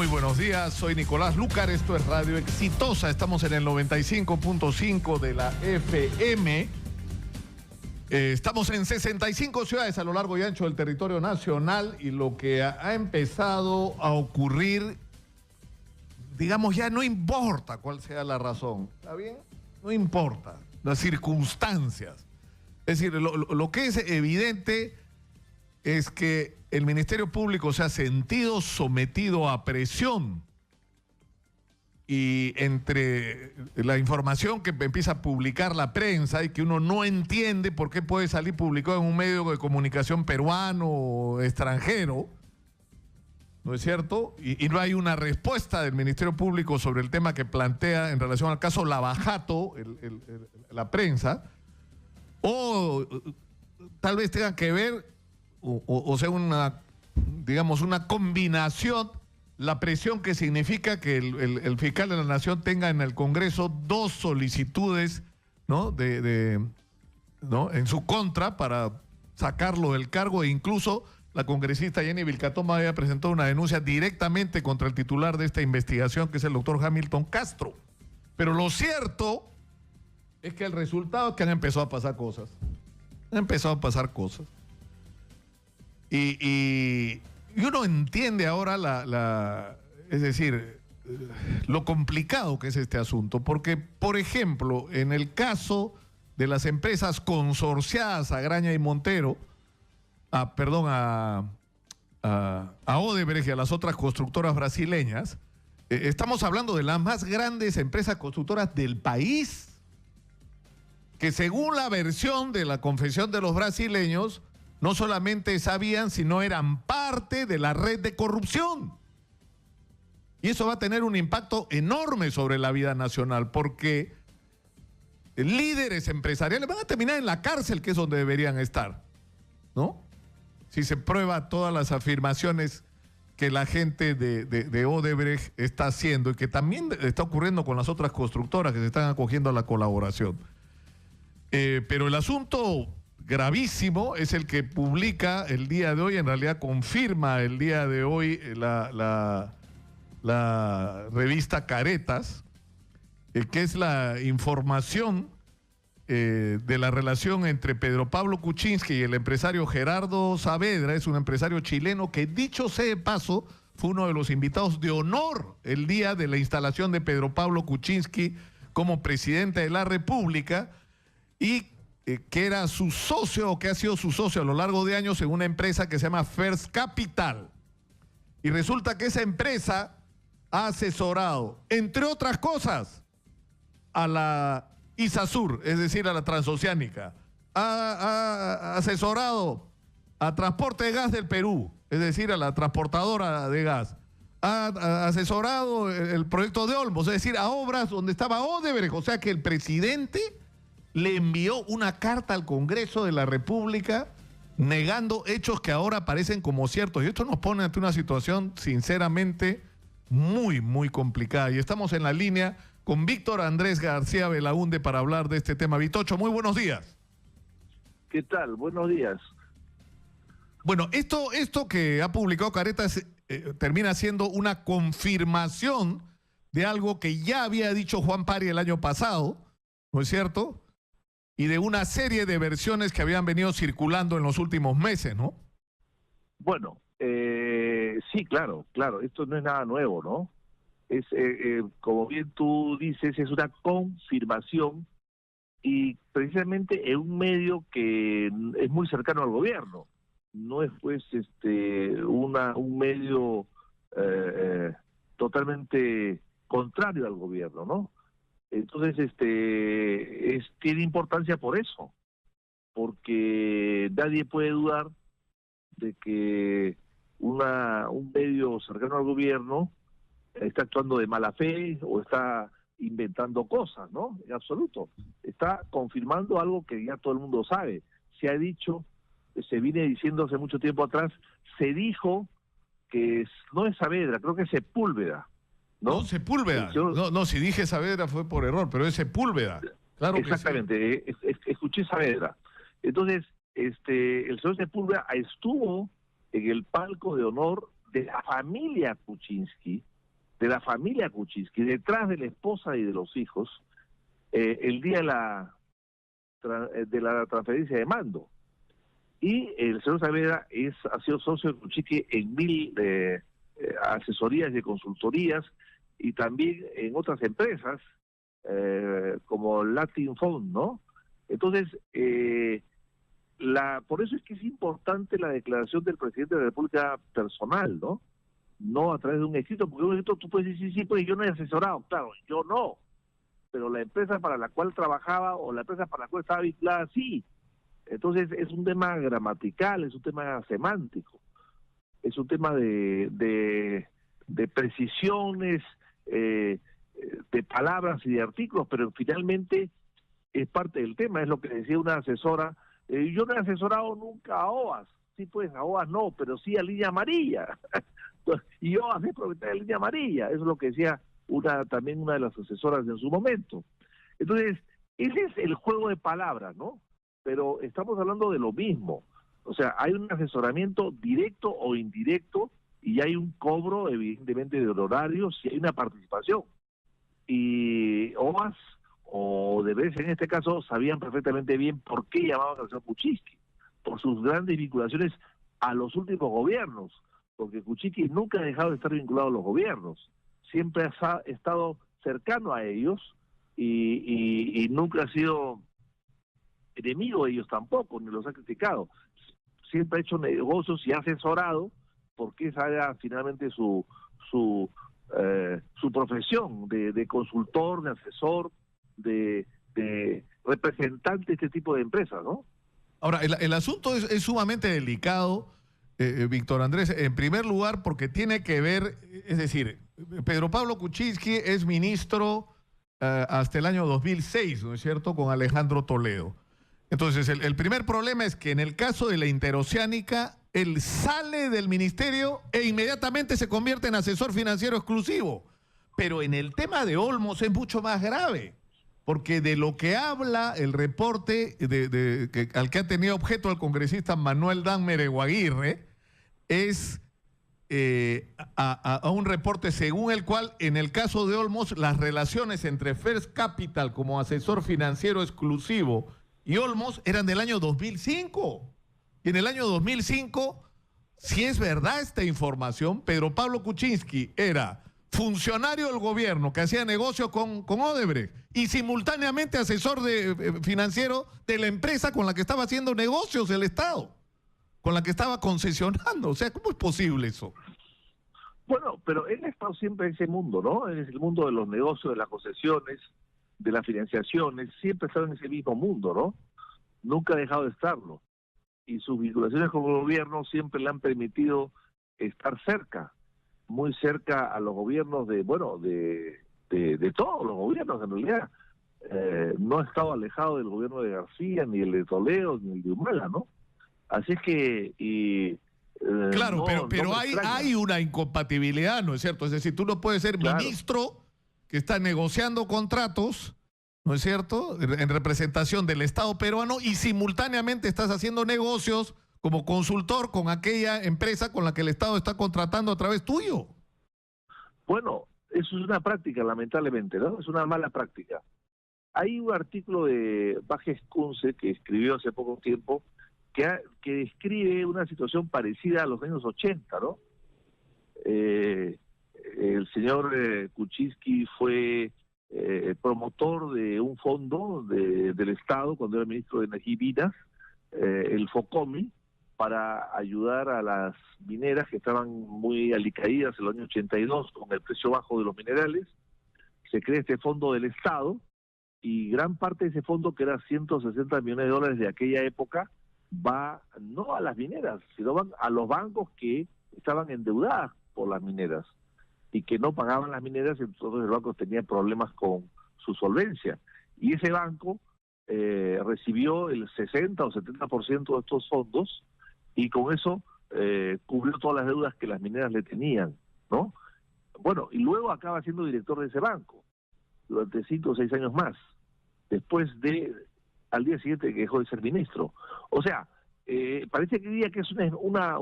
Muy buenos días, soy Nicolás Lucar, esto es Radio Exitosa, estamos en el 95.5 de la FM. Estamos en 65 ciudades a lo largo y ancho del territorio nacional y lo que ha empezado a ocurrir, digamos, ya no importa cuál sea la razón, ¿está bien? No importa, las circunstancias. Es decir, lo que es evidente es que el Ministerio Público se ha sentido sometido a presión y entre la información que empieza a publicar la prensa y que uno no entiende por qué puede salir publicado en un medio de comunicación peruano o extranjero, ¿no es cierto? Y no hay una respuesta del Ministerio Público sobre el tema que plantea en relación al caso Lavajato, la prensa, o tal vez tenga que ver o sea una, digamos, una combinación, la presión que significa que el fiscal de la Nación tenga en el Congreso dos solicitudes, ¿no? ¿no? en su contra para sacarlo del cargo, e incluso la congresista Jenny Vilcatoma había presentado una denuncia directamente contra el titular de esta investigación, que es el doctor Hamilton Castro. Pero lo cierto es que el resultado es que han empezado a pasar cosas. Han empezado a pasar cosas. Y uno entiende ahora es decir, lo complicado que es este asunto, porque, por ejemplo, en el caso de las empresas consorciadas a Graña y Montero, a Odebrecht y a las otras constructoras brasileñas, estamos hablando de las más grandes empresas constructoras del país, que según la versión de la confesión de los brasileños, no solamente sabían, sino eran parte de la red de corrupción. Y eso va a tener un impacto enorme sobre la vida nacional, porque líderes empresariales van a terminar en la cárcel, que es donde deberían estar, ¿no? Si se prueba todas las afirmaciones que la gente de Odebrecht está haciendo y que también está ocurriendo con las otras constructoras que se están acogiendo a la colaboración. Pero el asunto gravísimo es el que publica el día de hoy, en realidad confirma el día de hoy la revista Caretas, que es la información de la relación entre Pedro Pablo Kuczynski y el empresario Gerardo Saavedra. Es un empresario chileno que, dicho sea de paso, fue uno de los invitados de honor el día de la instalación de Pedro Pablo Kuczynski como presidente de la República, y que era su socio, o que ha sido su socio a lo largo de años en una empresa que se llama First Capital. Y resulta que esa empresa ha asesorado, entre otras cosas, a la ISASUR, es decir, a la Transoceánica. Ha asesorado a Transporte de Gas del Perú, es decir, a la transportadora de gas. Ha asesorado el proyecto de Olmos, es decir, a obras donde estaba Odebrecht. O sea que el presidente le envió una carta al Congreso de la República negando hechos que ahora parecen como ciertos. Y esto nos pone ante una situación sinceramente muy, muy complicada. Y estamos en la línea con Víctor Andrés García Belaúnde para hablar de este tema. Vitocho, muy buenos días. ¿Qué tal? Buenos días. Bueno, esto que ha publicado Caretas termina siendo una confirmación de algo que ya había dicho Juan Pari el año pasado, ¿no es cierto? Y de una serie de versiones que habían venido circulando en los últimos meses, ¿no? Bueno, sí, claro, esto no es nada nuevo, ¿no? Es, como bien tú dices, es una confirmación, y precisamente en un medio que es muy cercano al gobierno. No es, pues, un medio totalmente contrario al gobierno, ¿no? Entonces, tiene importancia por eso, porque nadie puede dudar de que un medio cercano al gobierno está actuando de mala fe o está inventando cosas, ¿no? En absoluto. Está confirmando algo que ya todo el mundo sabe. Se ha dicho, se viene diciendo hace mucho tiempo atrás, se dijo que no es Saavedra, creo que es Sepúlveda. ¿No? No, Sepúlveda. No, si dije Saavedra fue por error, pero es Sepúlveda. Claro. Exactamente, que sí. Escuché Saavedra. Entonces, el señor Sepúlveda estuvo en el palco de honor de la familia Kuczynski, de la familia Kuczynski, detrás de la esposa y de los hijos, el día de la transferencia de mando. Y el señor Saavedra ha sido socio de Kuczynski en 1000 asesorías y consultorías, y también en otras empresas, como Latin Fund, ¿no? Entonces, por eso es que es importante la declaración del presidente de la República personal, ¿no? No a través de un escrito, porque un escrito tú puedes decir, sí, pues yo no he asesorado, claro, yo no, pero la empresa para la cual trabajaba o la empresa para la cual estaba vinculada, sí. Entonces es un tema gramatical, es un tema semántico, es un tema de precisiones, de palabras y de artículos, pero finalmente es parte del tema, es lo que decía una asesora. Yo no he asesorado nunca a OAS, sí, pues a OAS no, pero sí a Línea Amarilla. Y OAS es propietaria de Línea Amarilla, eso es lo que decía también una de las asesoras en su momento. Entonces, ese es el juego de palabras, ¿no? Pero estamos hablando de lo mismo. O sea, hay un asesoramiento directo o indirecto, y hay un cobro, evidentemente, de honorarios, y hay una participación. Y OAS o Odebrecht, en este caso, sabían perfectamente bien por qué llamaban al señor Kuczynski, por sus grandes vinculaciones a los últimos gobiernos, porque Kuczynski nunca ha dejado de estar vinculado a los gobiernos, siempre ha estado cercano a ellos, y nunca ha sido enemigo de ellos tampoco, ni los ha criticado. Siempre ha hecho negocios y ha asesorado, porque esa era finalmente su profesión de consultor, de asesor, de representante de este tipo de empresas, ¿no? Ahora, el asunto es sumamente delicado, Víctor Andrés, en primer lugar porque tiene que ver, es decir, Pedro Pablo Kuczynski es ministro hasta el año 2006, ¿no es cierto?, con Alejandro Toledo. Entonces, el primer problema es que en el caso de la Interoceánica, él sale del ministerio e inmediatamente se convierte en asesor financiero exclusivo. Pero en el tema de Olmos es mucho más grave, porque de lo que habla el reporte al que ha tenido objeto el congresista Manuel Dan Mereguaguirre es a un reporte según el cual, en el caso de Olmos, las relaciones entre First Capital como asesor financiero exclusivo y Olmos eran del año 2005. Y en el año 2005, si es verdad esta información, Pedro Pablo Kuczynski era funcionario del gobierno que hacía negocio con Odebrecht y simultáneamente asesor financiero de la empresa con la que estaba haciendo negocios el Estado, con la que estaba concesionando. O sea, ¿cómo es posible eso? Bueno, pero él ha estado siempre en ese mundo, ¿no? Es el mundo de los negocios, de las concesiones, de las financiaciones, siempre ha estado en ese mismo mundo, ¿no? Nunca ha dejado de estarlo. Y sus vinculaciones con el gobierno siempre le han permitido estar cerca, muy cerca a los gobiernos de todos los gobiernos, en realidad. No ha estado alejado del gobierno de García, ni el de Toledo, ni el de Humala, ¿no? Así es que... claro, pero hay una incompatibilidad, ¿no es cierto? Es decir, tú no puedes ser ministro que está negociando contratos, ¿no es cierto?, en representación del Estado peruano, y simultáneamente estás haciendo negocios como consultor con aquella empresa con la que el Estado está contratando a través tuyo. Bueno, eso es una práctica, lamentablemente, ¿no? Es una mala práctica. Hay un artículo de Bajes Kunze que escribió hace poco tiempo que describe una situación parecida a los años 80, ¿no? El señor Kuczynski fue promotor de un fondo del Estado cuando era ministro de Energía y Minas, el FOCOMI, para ayudar a las mineras que estaban muy alicaídas en el año 82 con el precio bajo de los minerales. Se crea este fondo del Estado, y gran parte de ese fondo, que era 160 millones de dólares de aquella época, va no a las mineras, sino van a los bancos que estaban endeudadas por las mineras y que no pagaban las mineras, entonces el banco tenía problemas con su solvencia. Y ese banco recibió el 60 o 70% de estos fondos, y con eso cubrió todas las deudas que las mineras le tenían, ¿no? Bueno, y luego acaba siendo director de ese banco durante 5 o 6 años más, al día siguiente que dejó de ser ministro. O sea, parece que diría que es una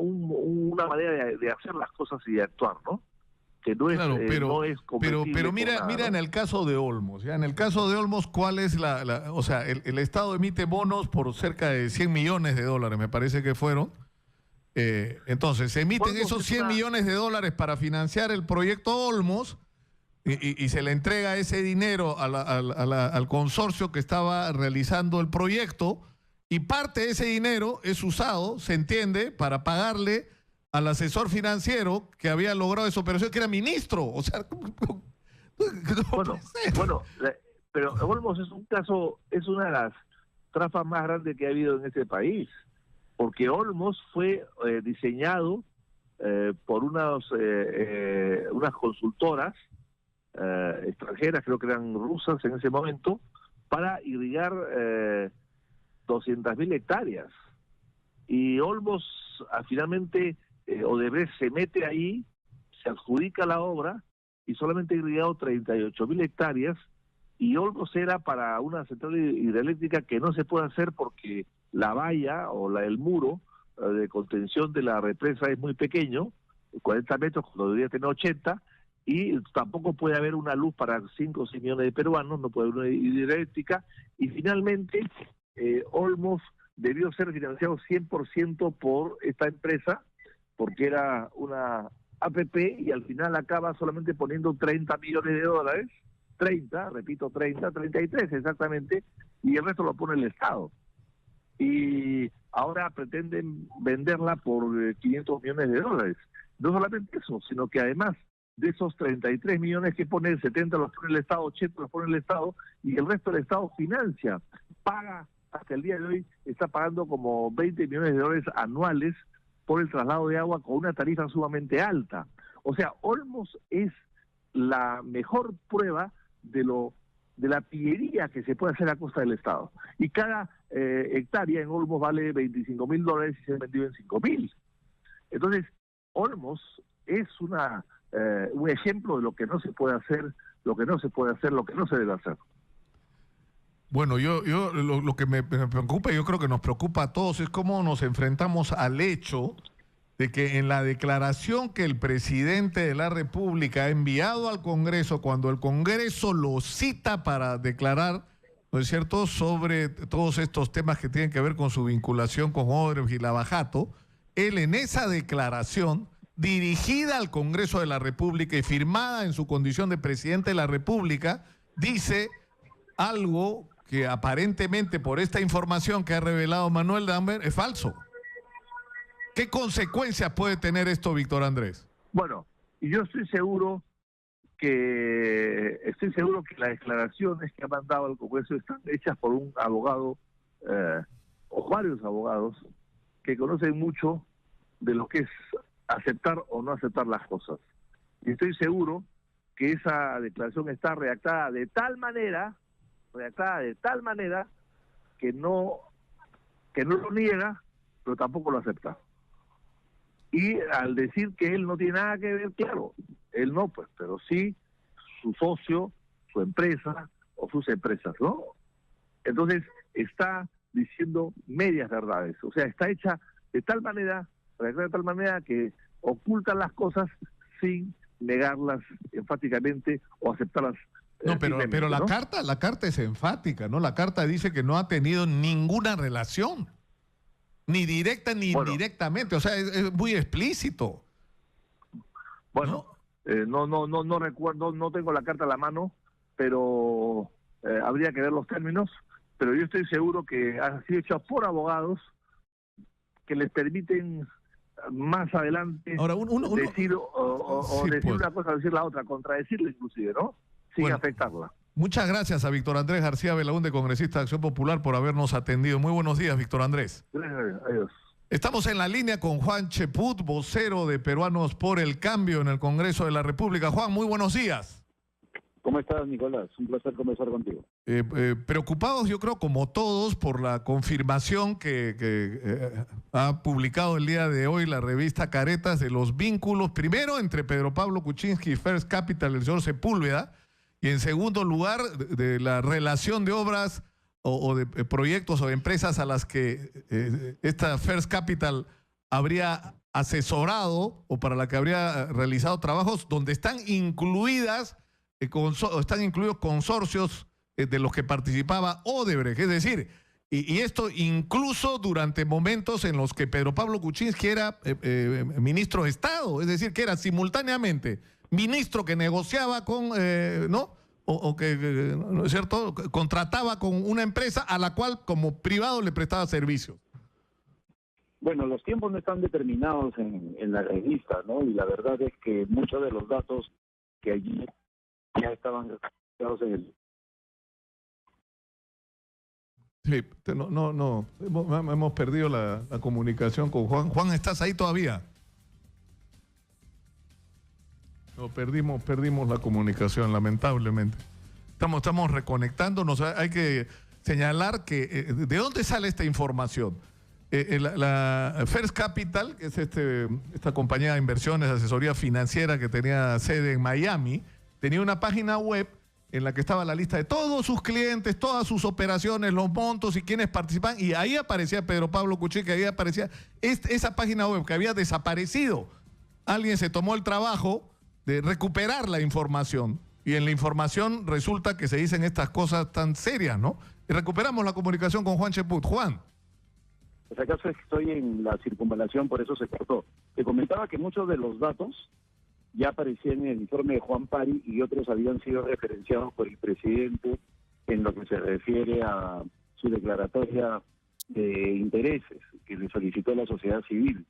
manera de hacer las cosas y de actuar, ¿no? que no es, Claro, no es compatible pero con mira, nada, mira ¿no? en el caso de Olmos, ¿ya? En el caso de Olmos, ¿cuál es o sea, el Estado emite bonos por cerca de 100 millones de dólares, me parece que fueron. Entonces, se emiten Olmos esos es 100 una... millones de dólares para financiar el proyecto Olmos y se le entrega ese dinero al consorcio que estaba realizando el proyecto y parte de ese dinero es usado, se entiende, para pagarle al asesor financiero que había logrado esa operación, que era ministro. O sea, no Bueno, puede ser. pero Olmos es un caso, es una de las trafas más grandes que ha habido en este país, porque Olmos fue diseñado por unas consultoras extranjeras, creo que eran rusas en ese momento, para irrigar 200.000 hectáreas. Y Olmos finalmente, Odebrecht se mete ahí, se adjudica la obra y solamente ha irrigado 38.000 hectáreas, y Olmos era para una central hidroeléctrica que no se puede hacer porque la valla o el muro de contención de la represa es muy pequeño, 40 metros cuando debería tener 80, y tampoco puede haber una luz para 5 o 6 millones de peruanos, no puede haber una hidroeléctrica, y finalmente Olmos debió ser financiado 100% por esta empresa, porque era una APP, y al final acaba solamente poniendo 30 millones de dólares, 30, repito, 30, 33 exactamente, y el resto lo pone el Estado. Y ahora pretenden venderla por 500 millones de dólares. No solamente eso, sino que además de esos 33 millones que pone, el 70 los pone el Estado, 80 los pone el Estado, y el resto del Estado financia, paga, hasta el día de hoy está pagando como 20 millones de dólares anuales por el traslado de agua con una tarifa sumamente alta. O sea, Olmos es la mejor prueba de la pillería que se puede hacer a costa del Estado. Y cada hectárea en Olmos vale $25.000 y se ha vendido en 5.000. Entonces, Olmos es un ejemplo de lo que no se puede hacer, lo que no se puede hacer, lo que no se debe hacer. Bueno, lo que me preocupa, yo creo que nos preocupa a todos, es cómo nos enfrentamos al hecho de que en la declaración que el presidente de la República ha enviado al Congreso, cuando el Congreso lo cita para declarar, ¿no es cierto?, sobre todos estos temas que tienen que ver con su vinculación con Odebrecht y Lava Jato, él en esa declaración dirigida al Congreso de la República y firmada en su condición de presidente de la República, dice algo que aparentemente por esta información que ha revelado Manuel Damber es falso. ¿Qué consecuencias puede tener esto, Víctor Andrés? Bueno, y yo estoy seguro que las declaraciones que ha mandado al Congreso están hechas por un abogado o varios abogados que conocen mucho de lo que es aceptar o no aceptar las cosas. Y estoy seguro que esa declaración está redactada de tal manera que no lo niega, pero tampoco lo acepta. Y al decir que él no tiene nada que ver, claro, él no, pues, pero sí su socio, su empresa o sus empresas, ¿no? Entonces está diciendo medias verdades, o sea, está hecha de tal manera, redactada de tal manera que ocultan las cosas sin negarlas enfáticamente o aceptarlas. No, pero ¿no? la carta es enfática, ¿no? La carta dice que no ha tenido ninguna relación, ni directa ni indirectamente, o sea, es muy explícito. Bueno, no recuerdo, no tengo la carta a la mano, pero habría que ver los términos, pero yo estoy seguro que ha sido hecho por abogados que les permiten más adelante ahora, decir sí, decir pues una cosa o decir la otra, contradecirla inclusive, ¿no? Sin afectarla. Muchas gracias a Víctor Andrés García Belaúnde, congresista de Acción Popular, por habernos atendido. Muy buenos días, Víctor Andrés. Gracias, adiós. Estamos en la línea con Juan Cheput, vocero de Peruanos por el Cambio en el Congreso de la República. Juan, muy buenos días. ¿Cómo estás, Nicolás? Un placer conversar contigo. Preocupados, yo creo, como todos, por la confirmación que ha publicado el día de hoy la revista Caretas de los vínculos, primero entre Pedro Pablo Kuczynski y First Capital, el señor Sepúlveda, y en segundo lugar, de la relación de obras o de proyectos o de empresas a las que esta First Capital habría asesorado o para la que habría realizado trabajos donde están incluidas están incluidos consorcios de los que participaba Odebrecht, es decir, y esto incluso durante momentos en los que Pedro Pablo Kuczynski era ministro de Estado, es decir, que era simultáneamente ministro que negociaba con, ¿no? O que, ¿no es cierto?, contrataba con una empresa a la cual como privado le prestaba servicios. Bueno, los tiempos no están determinados en la revista, ¿no? Y la verdad es que muchos de los datos que allí ya estaban registrados en el... Sí, no, hemos perdido la comunicación con Juan. Juan, ¿estás ahí todavía? No, perdimos la comunicación, lamentablemente. Estamos reconectándonos. Hay que señalar que ¿de dónde sale esta información? La First Capital, que es esta compañía de inversiones, asesoría financiera que tenía sede en Miami, tenía una página web en la que estaba la lista de todos sus clientes, todas sus operaciones, los montos y quienes participan, y ahí aparecía Pedro Pablo Kuczynski, ahí aparecía esa página web que había desaparecido. Alguien se tomó el trabajo de recuperar la información, y en la información resulta que se dicen estas cosas tan serias, ¿no? Y recuperamos la comunicación con Juan Cheput. Juan. Pues acaso estoy en la circunvalación, por eso se cortó. Te comentaba que muchos de los datos ya aparecían en el informe de Juan Pari y otros habían sido referenciados por el presidente en lo que se refiere a su declaratoria de intereses que le solicitó la sociedad civil.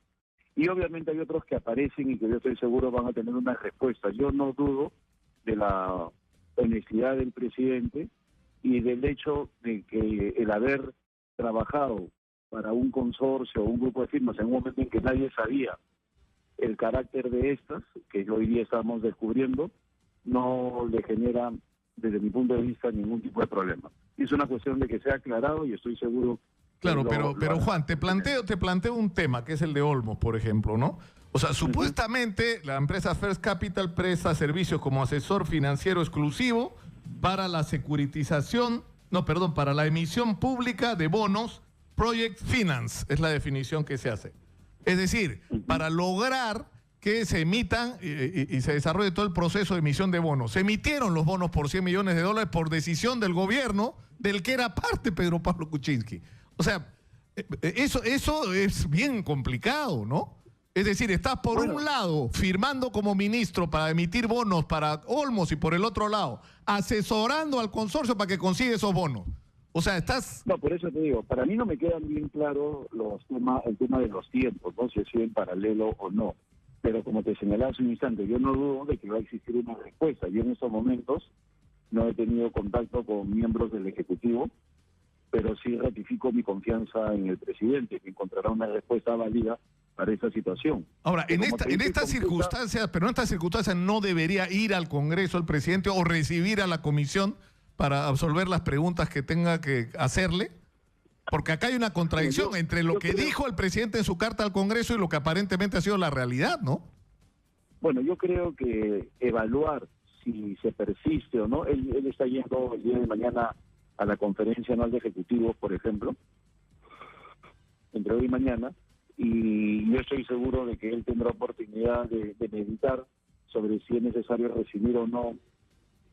Y obviamente hay otros que aparecen y que yo estoy seguro van a tener una respuesta. Yo no dudo de la honestidad del presidente y del hecho de que el haber trabajado para un consorcio o un grupo de firmas en un momento en que nadie sabía el carácter de estas, que hoy día estamos descubriendo, no le genera, desde mi punto de vista, ningún tipo de problema. Es una cuestión de que sea aclarado y estoy seguro. Claro, pero Juan, te planteo un tema, que es el de Olmos, por ejemplo, ¿no? O sea, supuestamente la empresa First Capital presta servicios como asesor financiero exclusivo para la para la emisión pública de bonos, Project Finance, es la definición que se hace. Es decir, para lograr que se emitan y se desarrolle todo el proceso de emisión de bonos. Se emitieron los bonos por $100 millones por decisión del gobierno del que era parte Pedro Pablo Kuczynski. O sea, eso es bien complicado, ¿no? Es decir, estás por un lado firmando como ministro para emitir bonos para Olmos y por el otro lado asesorando al consorcio para que consiga esos bonos. O sea, estás... No, por eso te digo, para mí no me quedan bien claros el tema de los tiempos, ¿no? Si es en paralelo o no. Pero como te señalaba hace un instante, yo no dudo de que va a existir una respuesta. Yo en estos momentos no he tenido contacto con miembros del Ejecutivo, pero sí ratifico mi confianza en el presidente, que encontrará una respuesta válida para esta situación. Ahora, en estas circunstancias no debería ir al Congreso el presidente o recibir a la comisión para absorber las preguntas que tenga que hacerle, porque acá hay una contradicción entre lo que dijo el presidente en su carta al Congreso y lo que aparentemente ha sido la realidad, ¿no? Bueno, yo creo que evaluar si se persiste o no, él está yendo el día de mañana a la conferencia anual de ejecutivos, por ejemplo, entre hoy y mañana, y yo estoy seguro de que él tendrá oportunidad de meditar sobre si es necesario recibir o no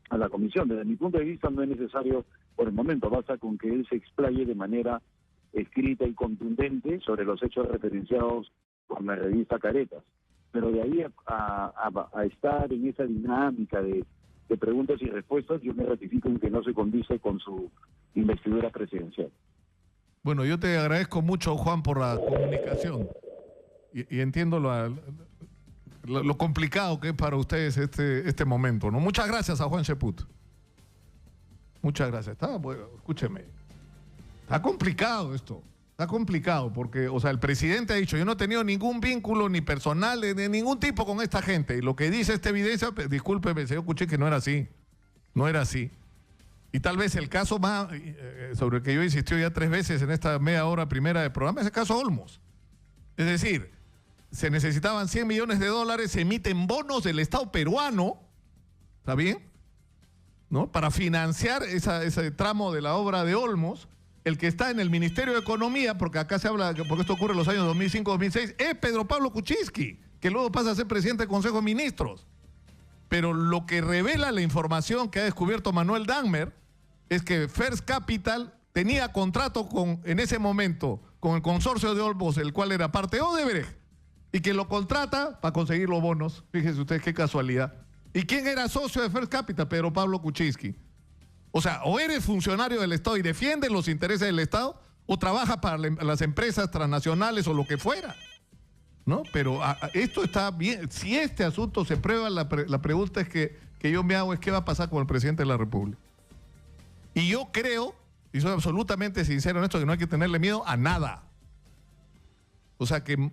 a la comisión. Desde mi punto de vista no es necesario por el momento, basta con que él se explaye de manera escrita y contundente sobre los hechos referenciados por la revista Caretas. Pero de ahí a estar en esa dinámica de preguntas y respuestas, yo me ratifico en que no se condice con su investidura presidencial. Bueno, yo te agradezco mucho, Juan, por la comunicación y entiendo lo complicado que es para ustedes este momento, ¿no? Muchas gracias a Juan Cheput. Muchas gracias. Escúcheme. Está complicado esto. Está complicado porque, o sea, el presidente ha dicho, yo no he tenido ningún vínculo ni personal de ningún tipo con esta gente. Y lo que dice esta evidencia, discúlpeme, señor Kuczynski, que no era así. No era así. Y tal vez el caso más, sobre el que yo he insistido ya 3 veces en esta media hora primera de programa, es el caso Olmos. Es decir, se necesitaban $100 millones, se emiten bonos del Estado peruano, ¿está bien?, ¿no?, para financiar ese tramo de la obra de Olmos. el que está en el Ministerio de Economía, porque acá se habla, porque esto ocurre en los años 2005-2006, es Pedro Pablo Kuczynski, que luego pasa a ser presidente del Consejo de Ministros. Pero lo que revela la información que ha descubierto Manuel Dahmer es que First Capital tenía contrato en ese momento con el consorcio de Olmos, el cual era parte de Odebrecht, y que lo contrata para conseguir los bonos. Fíjense ustedes qué casualidad. ¿Y quién era socio de First Capital? Pedro Pablo Kuczynski. O sea, o eres funcionario del Estado y defiendes los intereses del Estado, o trabajas para las empresas transnacionales o lo que fuera, ¿no? Pero esto está bien. Si este asunto se prueba, la pregunta es que yo me hago es qué va a pasar con el presidente de la República. Y yo creo, y soy absolutamente sincero en esto, que no hay que tenerle miedo a nada. O sea, que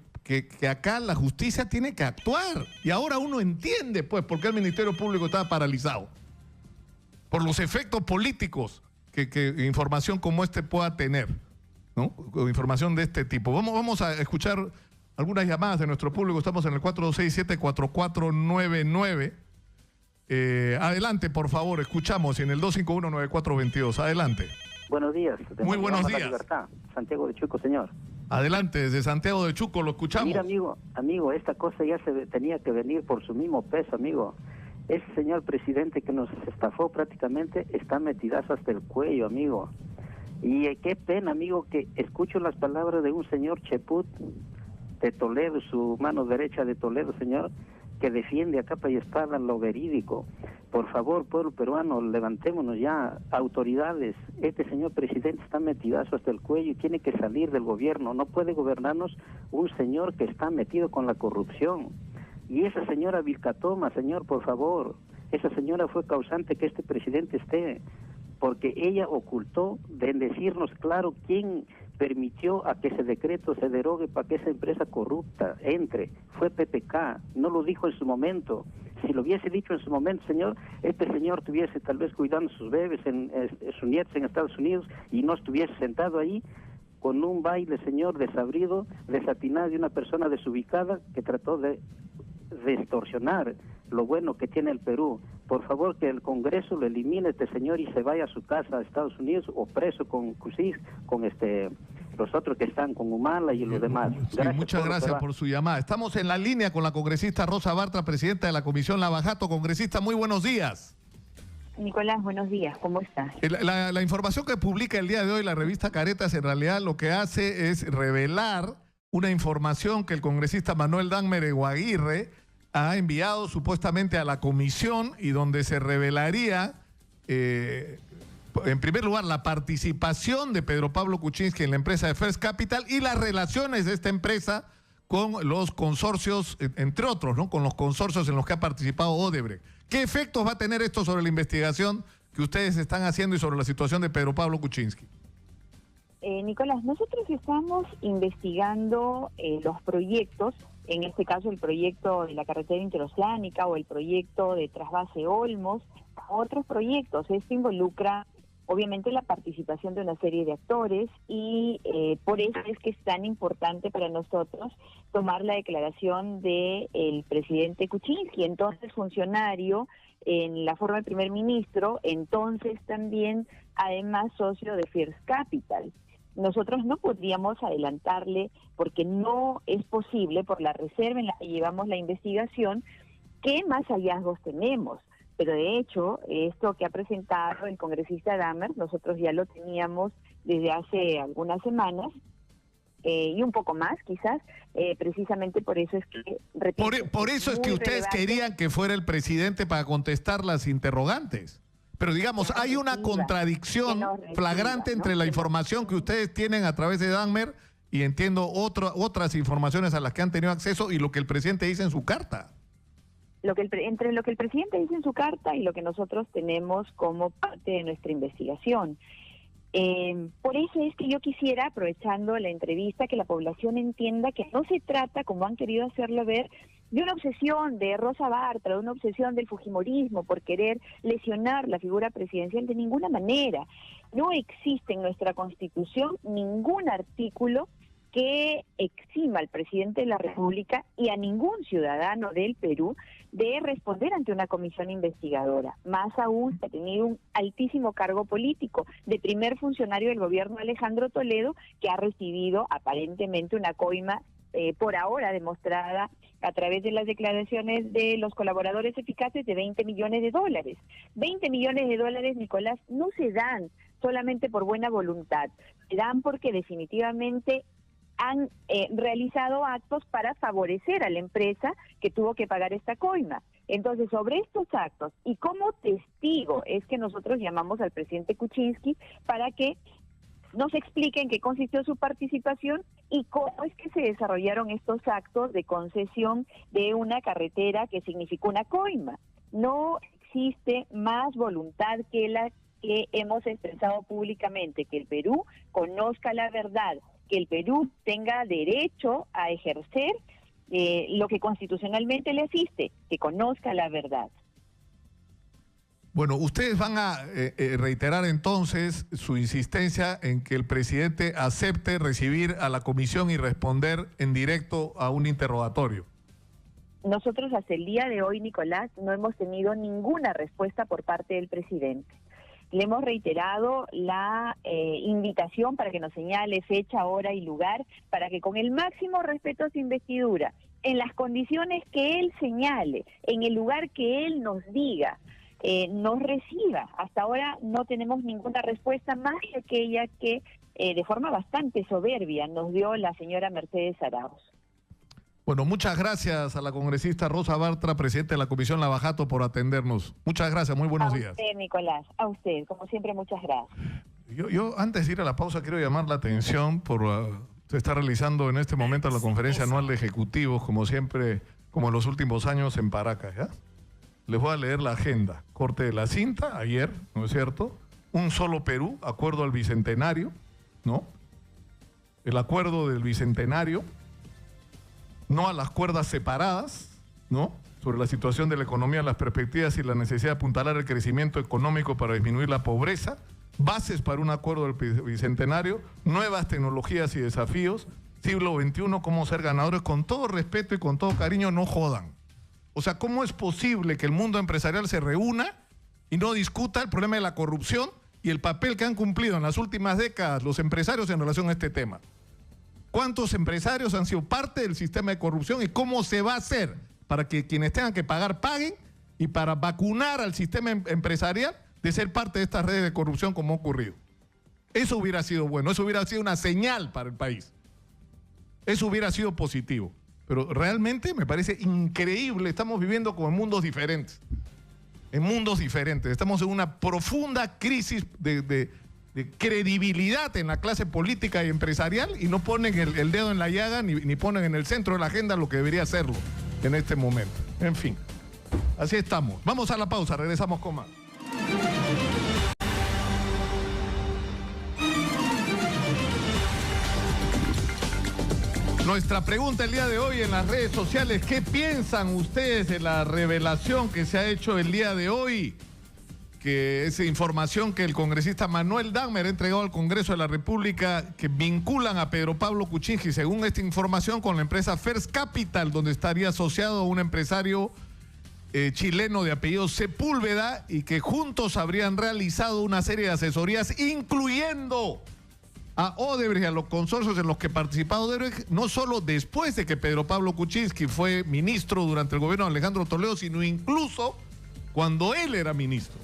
acá la justicia tiene que actuar. Y ahora uno entiende, pues, por qué el Ministerio Público estaba paralizado. Por los efectos políticos que información como este pueda tener, ¿no? Información de este tipo. Vamos a escuchar algunas llamadas de nuestro público. Estamos en el 467-4499. Adelante, por favor, escuchamos en el 251-9422. Adelante. Buenos días. Muy buenos días. Libertad. Santiago de Chuco, señor. Adelante, desde Santiago de Chuco, lo escuchamos. Mira, amigo, esta cosa ya tenía que venir por su mismo peso, amigo. Ese señor presidente que nos estafó prácticamente está metidazo hasta el cuello, amigo. Y qué pena, amigo, que escucho las palabras de un señor Cheput de Toledo, su mano derecha de Toledo, señor, que defiende a capa y espada lo verídico. Por favor, pueblo peruano, levantémonos ya, autoridades. Este señor presidente está metidazo hasta el cuello y tiene que salir del gobierno. No puede gobernarnos un señor que está metido con la corrupción. Y esa señora Vilcatoma, señor, por favor, esa señora fue causante que este presidente esté, porque ella ocultó de decirnos claro quién permitió a que ese decreto se derogue para que esa empresa corrupta entre. Fue PPK, no lo dijo en su momento. Si lo hubiese dicho en su momento, señor, este señor estuviese tal vez cuidando sus bebés, sus nietos en Estados Unidos, y no estuviese sentado ahí con un baile, señor, desabrido, desatinado de una persona desubicada que trató de extorsionar lo bueno que tiene el Perú. Por favor, que el Congreso lo elimine este señor y se vaya a su casa a Estados Unidos o preso con Cusis, con los otros que están con Humala y los demás. Sí, muchas gracias por su llamada. Estamos en la línea con la congresista Rosa Bartra, presidenta de la Comisión Lavajato. Congresista, muy buenos días. Nicolás, buenos días, ¿cómo estás? La información que publica el día de hoy la revista Caretas en realidad lo que hace es revelar una información que el congresista Manuel Dahmer Eguaguirre ha enviado supuestamente a la comisión y donde se revelaría, en primer lugar, la participación de Pedro Pablo Kuczynski en la empresa de First Capital y las relaciones de esta empresa con los consorcios, entre otros, ¿no? Con los consorcios en los que ha participado Odebrecht. ¿Qué efectos va a tener esto sobre la investigación que ustedes están haciendo y sobre la situación de Pedro Pablo Kuczynski? Nicolás, nosotros estamos investigando los proyectos, en este caso el proyecto de la carretera interoceánica o el proyecto de trasvase Olmos, otros proyectos. Esto involucra obviamente la participación de una serie de actores y por eso es que es tan importante para nosotros tomar la declaración del presidente Kuczynski, entonces funcionario en la forma de primer ministro, entonces también además socio de First Capital. Nosotros no podríamos adelantarle, porque no es posible, por la reserva en la que llevamos la investigación, qué más hallazgos tenemos. Pero de hecho, esto que ha presentado el congresista Dahmer, nosotros ya lo teníamos desde hace algunas semanas, y un poco más quizás, precisamente por eso es que... Repito, por eso es que ustedes querían que fuera el presidente para contestar las interrogantes. Pero digamos, hay una contradicción flagrante entre la información que ustedes tienen a través de Dahmer y entiendo otras informaciones a las que han tenido acceso y lo que el presidente dice en su carta. Entre lo que el presidente dice en su carta y lo que nosotros tenemos como parte de nuestra investigación. Por eso es que yo quisiera, aprovechando la entrevista, que la población entienda que no se trata, como han querido hacerlo ver, de una obsesión de Rosa Bartra, de una obsesión del fujimorismo por querer lesionar la figura presidencial de ninguna manera. No existe en nuestra Constitución ningún artículo que exima al presidente de la República y a ningún ciudadano del Perú de responder ante una comisión investigadora. Más aún, ha tenido un altísimo cargo político de primer funcionario del gobierno Alejandro Toledo, que ha recibido aparentemente una coima por ahora demostrada a través de las declaraciones de los colaboradores eficaces de $20 millones. $20 millones, Nicolás, no se dan solamente por buena voluntad, se dan porque definitivamente han realizado actos para favorecer a la empresa que tuvo que pagar esta coima. Entonces, sobre estos actos y como testigo es que nosotros llamamos al presidente Kuczynski para que nos explique en qué consistió su participación y cómo es que se desarrollaron estos actos de concesión de una carretera que significó una coima. No existe más voluntad que la que hemos expresado públicamente, que el Perú conozca la verdad, que el Perú tenga derecho a ejercer lo que constitucionalmente le asiste, que conozca la verdad. Bueno, ustedes van a reiterar entonces su insistencia en que el presidente acepte recibir a la comisión y responder en directo a un interrogatorio. Nosotros hasta el día de hoy, Nicolás, no hemos tenido ninguna respuesta por parte del presidente. Le hemos reiterado la invitación para que nos señale fecha, hora y lugar, para que con el máximo respeto a su investidura, en las condiciones que él señale, en el lugar que él nos diga, nos reciba. Hasta ahora no tenemos ninguna respuesta más que aquella que de forma bastante soberbia nos dio la señora Mercedes Arauz. Bueno, muchas gracias a la congresista Rosa Bartra, presidenta de la Comisión Lavajato, por atendernos. Muchas gracias, muy buenos días. A usted, Nicolás, a usted, como siempre, muchas gracias. Yo antes de ir a la pausa quiero llamar la atención por... se está realizando en este momento la conferencia anual de ejecutivos, como siempre, como en los últimos años en Paracas, ¿ya? Les voy a leer la agenda. Corte de la cinta, ayer, ¿no es cierto? Un solo Perú, acuerdo al Bicentenario, ¿no? El acuerdo del Bicentenario, no a las cuerdas separadas, ¿no? Sobre la situación de la economía, las perspectivas y la necesidad de apuntalar el crecimiento económico para disminuir la pobreza, bases para un acuerdo del Bicentenario, nuevas tecnologías y desafíos, siglo XXI, cómo ser ganadores, con todo respeto y con todo cariño, no jodan. O sea, ¿cómo es posible que el mundo empresarial se reúna y no discuta el problema de la corrupción y el papel que han cumplido en las últimas décadas los empresarios en relación a este tema? ¿Cuántos empresarios han sido parte del sistema de corrupción y cómo se va a hacer para que quienes tengan que pagar paguen y para vacunar al sistema empresarial de ser parte de estas redes de corrupción como ha ocurrido? Eso hubiera sido bueno, eso hubiera sido una señal para el país. Eso hubiera sido positivo. Pero realmente me parece increíble, estamos viviendo como en mundos diferentes. En mundos diferentes. Estamos en una profunda crisis de credibilidad en la clase política y empresarial y no ponen el dedo en la llaga ni ponen en el centro de la agenda lo que debería hacerlo en este momento. En fin, así estamos. Vamos a la pausa, regresamos con más. Nuestra pregunta el día de hoy en las redes sociales: ¿qué piensan ustedes de la revelación que se ha hecho el día de hoy? Que es información que el congresista Manuel Dagmer ha entregado al Congreso de la República, que vinculan a Pedro Pablo Kuczynski, según esta información, con la empresa First Capital, donde estaría asociado a un empresario chileno de apellido Sepúlveda, y que juntos habrían realizado una serie de asesorías, incluyendo a Odebrecht y a los consorcios en los que participaba Odebrecht, no solo después de que Pedro Pablo Kuczynski fue ministro durante el gobierno de Alejandro Toledo, sino incluso cuando él era ministro.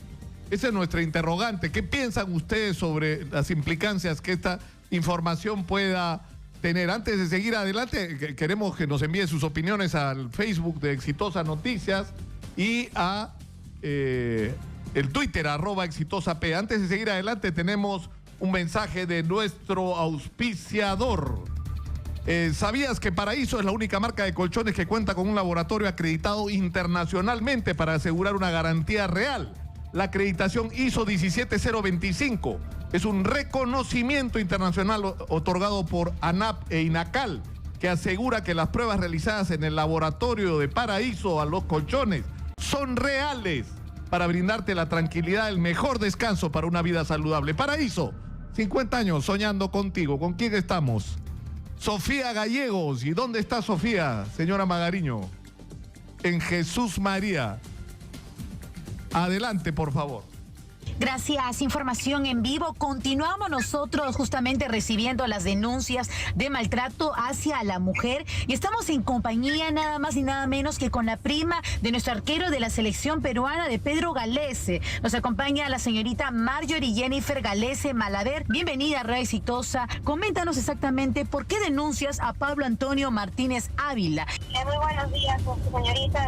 Esa es nuestra interrogante. ¿Qué piensan ustedes sobre las implicancias que esta información pueda tener? Antes de seguir adelante, queremos que nos envíen sus opiniones al Facebook de Exitosa Noticias y a el Twitter, @exitosap. Antes de seguir adelante, tenemos un mensaje de nuestro auspiciador. ¿Sabías que Paraíso es la única marca de colchones que cuenta con un laboratorio acreditado internacionalmente para asegurar una garantía real? La acreditación ISO 17025 es un reconocimiento internacional otorgado por ANAP e INACAL, que asegura que las pruebas realizadas en el laboratorio de Paraíso a los colchones son reales para brindarte la tranquilidad, el mejor descanso para una vida saludable. Paraíso, 50 años soñando contigo. ¿Con quién estamos? Sofía Gallegos. ¿Y dónde está Sofía, señora Magariño? En Jesús María. Adelante, por favor. Gracias, información en vivo. Continuamos nosotros justamente recibiendo las denuncias de maltrato hacia la mujer y estamos en compañía nada más y nada menos que con la prima de nuestro arquero de la selección peruana, de Pedro Galese. Nos acompaña la señorita Marjorie Jennifer Galese Malaver. Bienvenida, Red Exitosa. Coméntanos exactamente por qué denuncias a Pablo Antonio Martínez Ávila. Muy buenos días, señorita.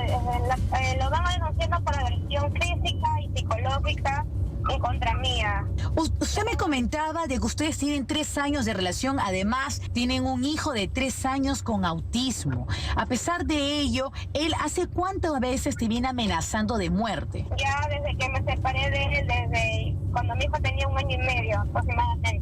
Lo van denunciando por agresión física y psicológica en contra mía. Usted me comentaba de que ustedes tienen 3 años de relación, además tienen un hijo de 3 años con autismo. A pesar de ello, él ¿hace cuántas veces te viene amenazando de muerte? Ya desde que me separé de él, desde cuando mi hijo tenía 1 año y medio aproximadamente.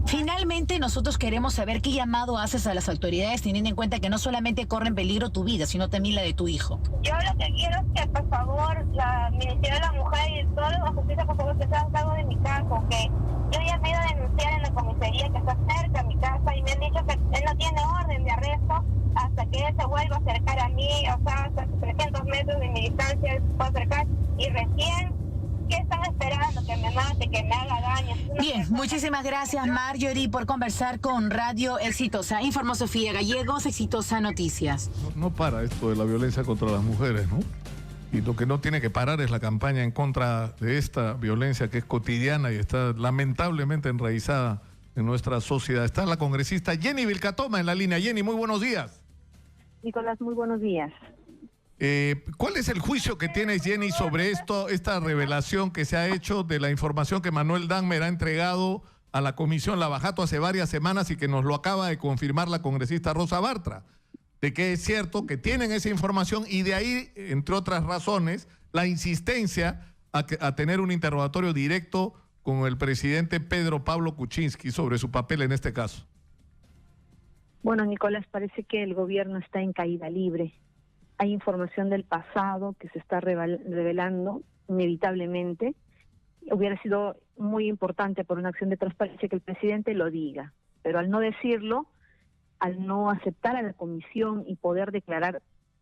Finalmente, nosotros queremos saber qué llamado haces a las autoridades, teniendo en cuenta que no solamente corre en peligro tu vida, sino también la de tu hijo. Yo lo que quiero es que, por favor, la Ministerio de la Mujer y toda la justicia, por favor, que se hagan cargo de mi caso, que yo ya me he ido a denunciar en la comisaría que está cerca de mi casa y me han dicho que él no tiene orden de arresto hasta que él se vuelva a acercar a mí, o sea, hasta 300 metros de mi distancia él se puede acercar y recién. ¿Qué están esperando? Que me mate, que me haga daño. Bien, muchísimas gracias, Marjorie, por conversar con Radio Exitosa. Informó Sofía Gallegos, Exitosa Noticias. No para esto de la violencia contra las mujeres, ¿no? Y lo que no tiene que parar es la campaña en contra de esta violencia que es cotidiana y está lamentablemente enraizada en nuestra sociedad. Está la congresista Jenny Vilcatoma en la línea. Jenny, muy buenos días. Nicolás, muy buenos días. ¿Cuál es el juicio que tienes, Jenny, sobre esta revelación que se ha hecho de la información que Manuel Dahmer ha entregado a la Comisión Lavajato hace varias semanas y que nos lo acaba de confirmar la congresista Rosa Bartra? De que es cierto que tienen esa información y de ahí, entre otras razones, la insistencia a tener un interrogatorio directo con el presidente Pedro Pablo Kuczynski sobre su papel en este caso. Bueno, Nicolás, parece que el gobierno está en caída libre. Hay información del pasado que se está revelando inevitablemente. Hubiera sido muy importante por una acción de transparencia que el presidente lo diga, pero al no decirlo, al no aceptar a la comisión y poder declarar,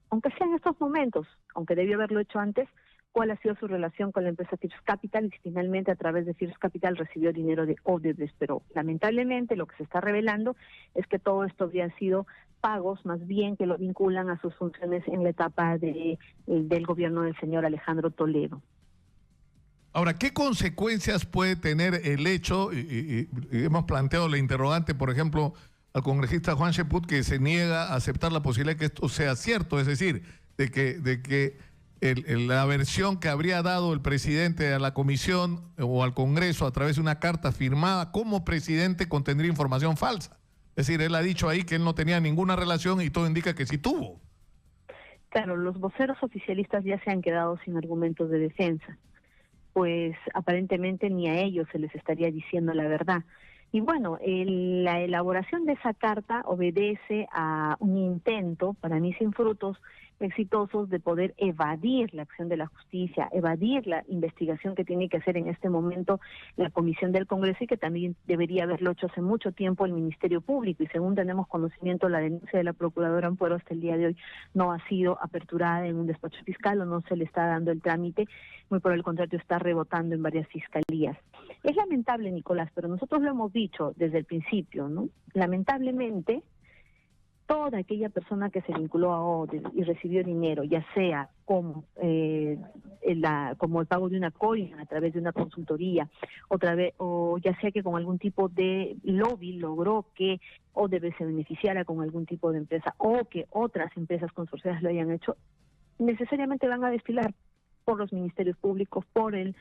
aunque sea en estos momentos, aunque debió haberlo hecho antes, cuál ha sido su relación con la empresa First Capital y si finalmente a través de First Capital recibió dinero de Odebrecht. Pero lamentablemente lo que se está revelando es que todo esto habría sido pagos más bien que lo vinculan a sus funciones en la etapa del gobierno del señor Alejandro Toledo. Ahora, ¿qué consecuencias puede tener el hecho? Y hemos planteado la interrogante, por ejemplo, al congresista Juan Cheput, que se niega a aceptar la posibilidad de que esto sea cierto, es decir, de que la versión que habría dado el presidente a la comisión o al Congreso a través de una carta firmada como presidente contendría información falsa. Es decir, él ha dicho ahí que él no tenía ninguna relación y todo indica que sí tuvo. Claro, los voceros oficialistas ya se han quedado sin argumentos de defensa, pues aparentemente ni a ellos se les estaría diciendo la verdad. Y bueno, la elaboración de esa carta obedece a un intento, para mí sin frutos, exitosos de poder evadir la acción de la justicia, evadir la investigación que tiene que hacer en este momento la Comisión del Congreso y que también debería haberlo hecho hace mucho tiempo el Ministerio Público. Y según tenemos conocimiento, la denuncia de la Procuradora Ampuero hasta el día de hoy no ha sido aperturada en un despacho fiscal o no se le está dando el trámite, muy por el contrario está rebotando en varias fiscalías. Es lamentable, Nicolás, pero nosotros lo hemos dicho desde el principio, ¿no? Lamentablemente, toda aquella persona que se vinculó a Odebrecht y recibió dinero, ya sea como el pago de una coima a través de una consultoría, o ya sea que con algún tipo de lobby logró que Odebrecht se beneficiara con algún tipo de empresa o que otras empresas consorciadas lo hayan hecho, necesariamente van a desfilar por los ministerios públicos, por el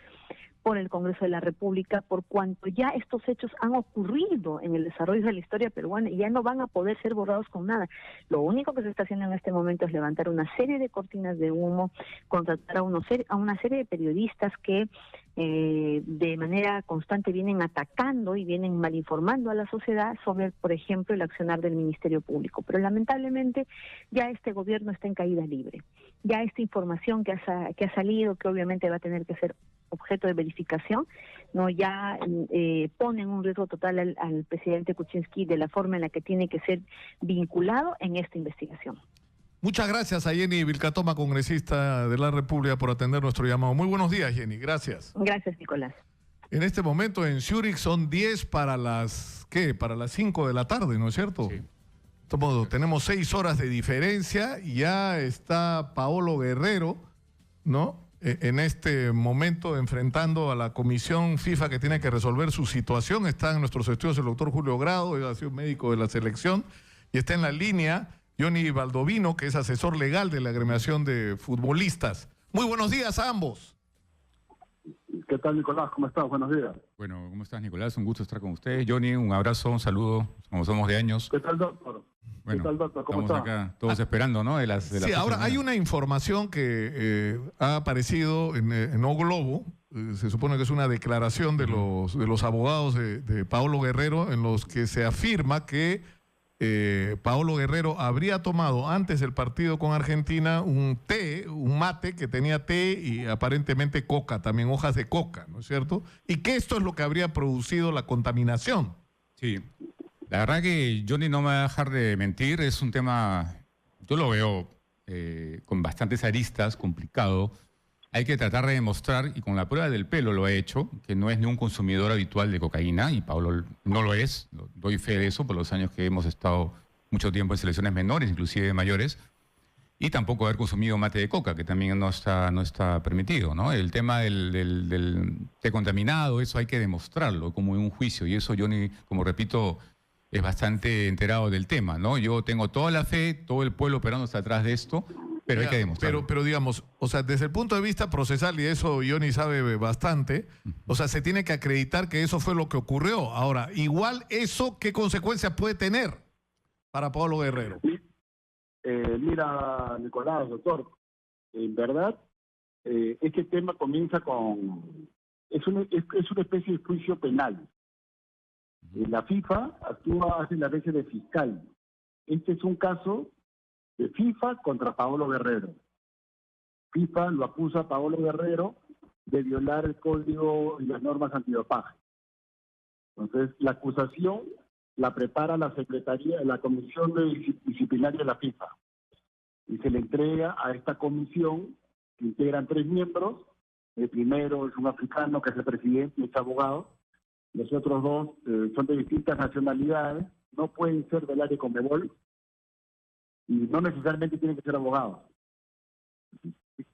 Congreso de la República, por cuanto ya estos hechos han ocurrido en el desarrollo de la historia peruana y ya no van a poder ser borrados con nada. Lo único que se está haciendo en este momento es levantar una serie de cortinas de humo, contratar a una serie de periodistas que de manera constante vienen atacando y vienen malinformando a la sociedad sobre, por ejemplo, el accionar del Ministerio Público. Pero lamentablemente ya este gobierno está en caída libre. Ya esta información que ha salido, que obviamente va a tener que ser objeto de verificación, no ya ponen un riesgo total al presidente Kuczynski de la forma en la que tiene que ser vinculado en esta investigación. Muchas gracias a Jenny Vilcatoma, congresista de la República, por atender nuestro llamado. Muy buenos días, Jenny. Gracias. Gracias, Nicolás. En este momento en Zúrich son 10 para las, ¿qué? Para las 5 de la tarde, ¿no es cierto? Sí. Tenemos 6 horas de diferencia y ya está Paolo Guerrero, ¿no? En este momento enfrentando a la comisión FIFA que tiene que resolver su situación. Está en nuestros estudios el doctor Julio Grado, él ha sido médico de la selección, y está en la línea Johnny Baldovino, que es asesor legal de la agremiación de futbolistas. Muy buenos días a ambos. ¿Qué tal, Nicolás? ¿Cómo estás? Buenos días. Bueno, ¿cómo estás, Nicolás? Un gusto estar con ustedes. Johnny, un abrazo, un saludo, como somos de años. ¿Qué tal, doctor? Bueno, ¿Qué tal, doctor? ¿Cómo estamos está? acá todos esperando, ¿no? Sí, ahora hay una información que ha aparecido en O Globo, se supone que es una declaración de los abogados de Paolo Guerrero, en los que se afirma que Paolo Guerrero habría tomado antes del partido con Argentina un mate que tenía té y aparentemente coca, también hojas de coca, ¿no es cierto? Y que esto es lo que habría producido la contaminación. Sí, la verdad que Johnny no me va a dejar de mentir, es un tema, yo lo veo con bastantes aristas, complicado. Hay que tratar de demostrar, y con la prueba del pelo lo ha hecho, que no es ni un consumidor habitual de cocaína, y Paolo no lo es, doy fe de eso por los años que hemos estado mucho tiempo en selecciones menores, inclusive mayores, y tampoco haber consumido mate de coca, que también no está permitido, ¿no? El tema del té contaminado, eso hay que demostrarlo como en un juicio, y eso Johnny, como repito, es bastante enterado del tema, ¿no? Yo tengo toda la fe, todo el pueblo operando está atrás de esto, pero hay que demostrarlo. Pero digamos, o sea, desde el punto de vista procesal, y eso Johnny sabe bastante, o sea, se tiene que acreditar que eso fue lo que ocurrió. Ahora, igual eso, ¿qué consecuencias puede tener para Paolo Guerrero? Mira, Nicolás, doctor, en verdad, este tema comienza con... Es una especie de juicio penal. La FIFA hace la vez de fiscal. Este es un caso de FIFA contra Paolo Guerrero. FIFA lo acusa a Paolo Guerrero de violar el código y las normas antidopaje. Entonces, la acusación la prepara la Secretaría, la Comisión Disciplinaria de la FIFA. Y se le entrega a esta comisión, que integran 3 miembros. El primero es un africano, que es el presidente y es abogado. Los otros 2 son de distintas nacionalidades, no pueden ser del área Conmebol y no necesariamente tienen que ser abogados.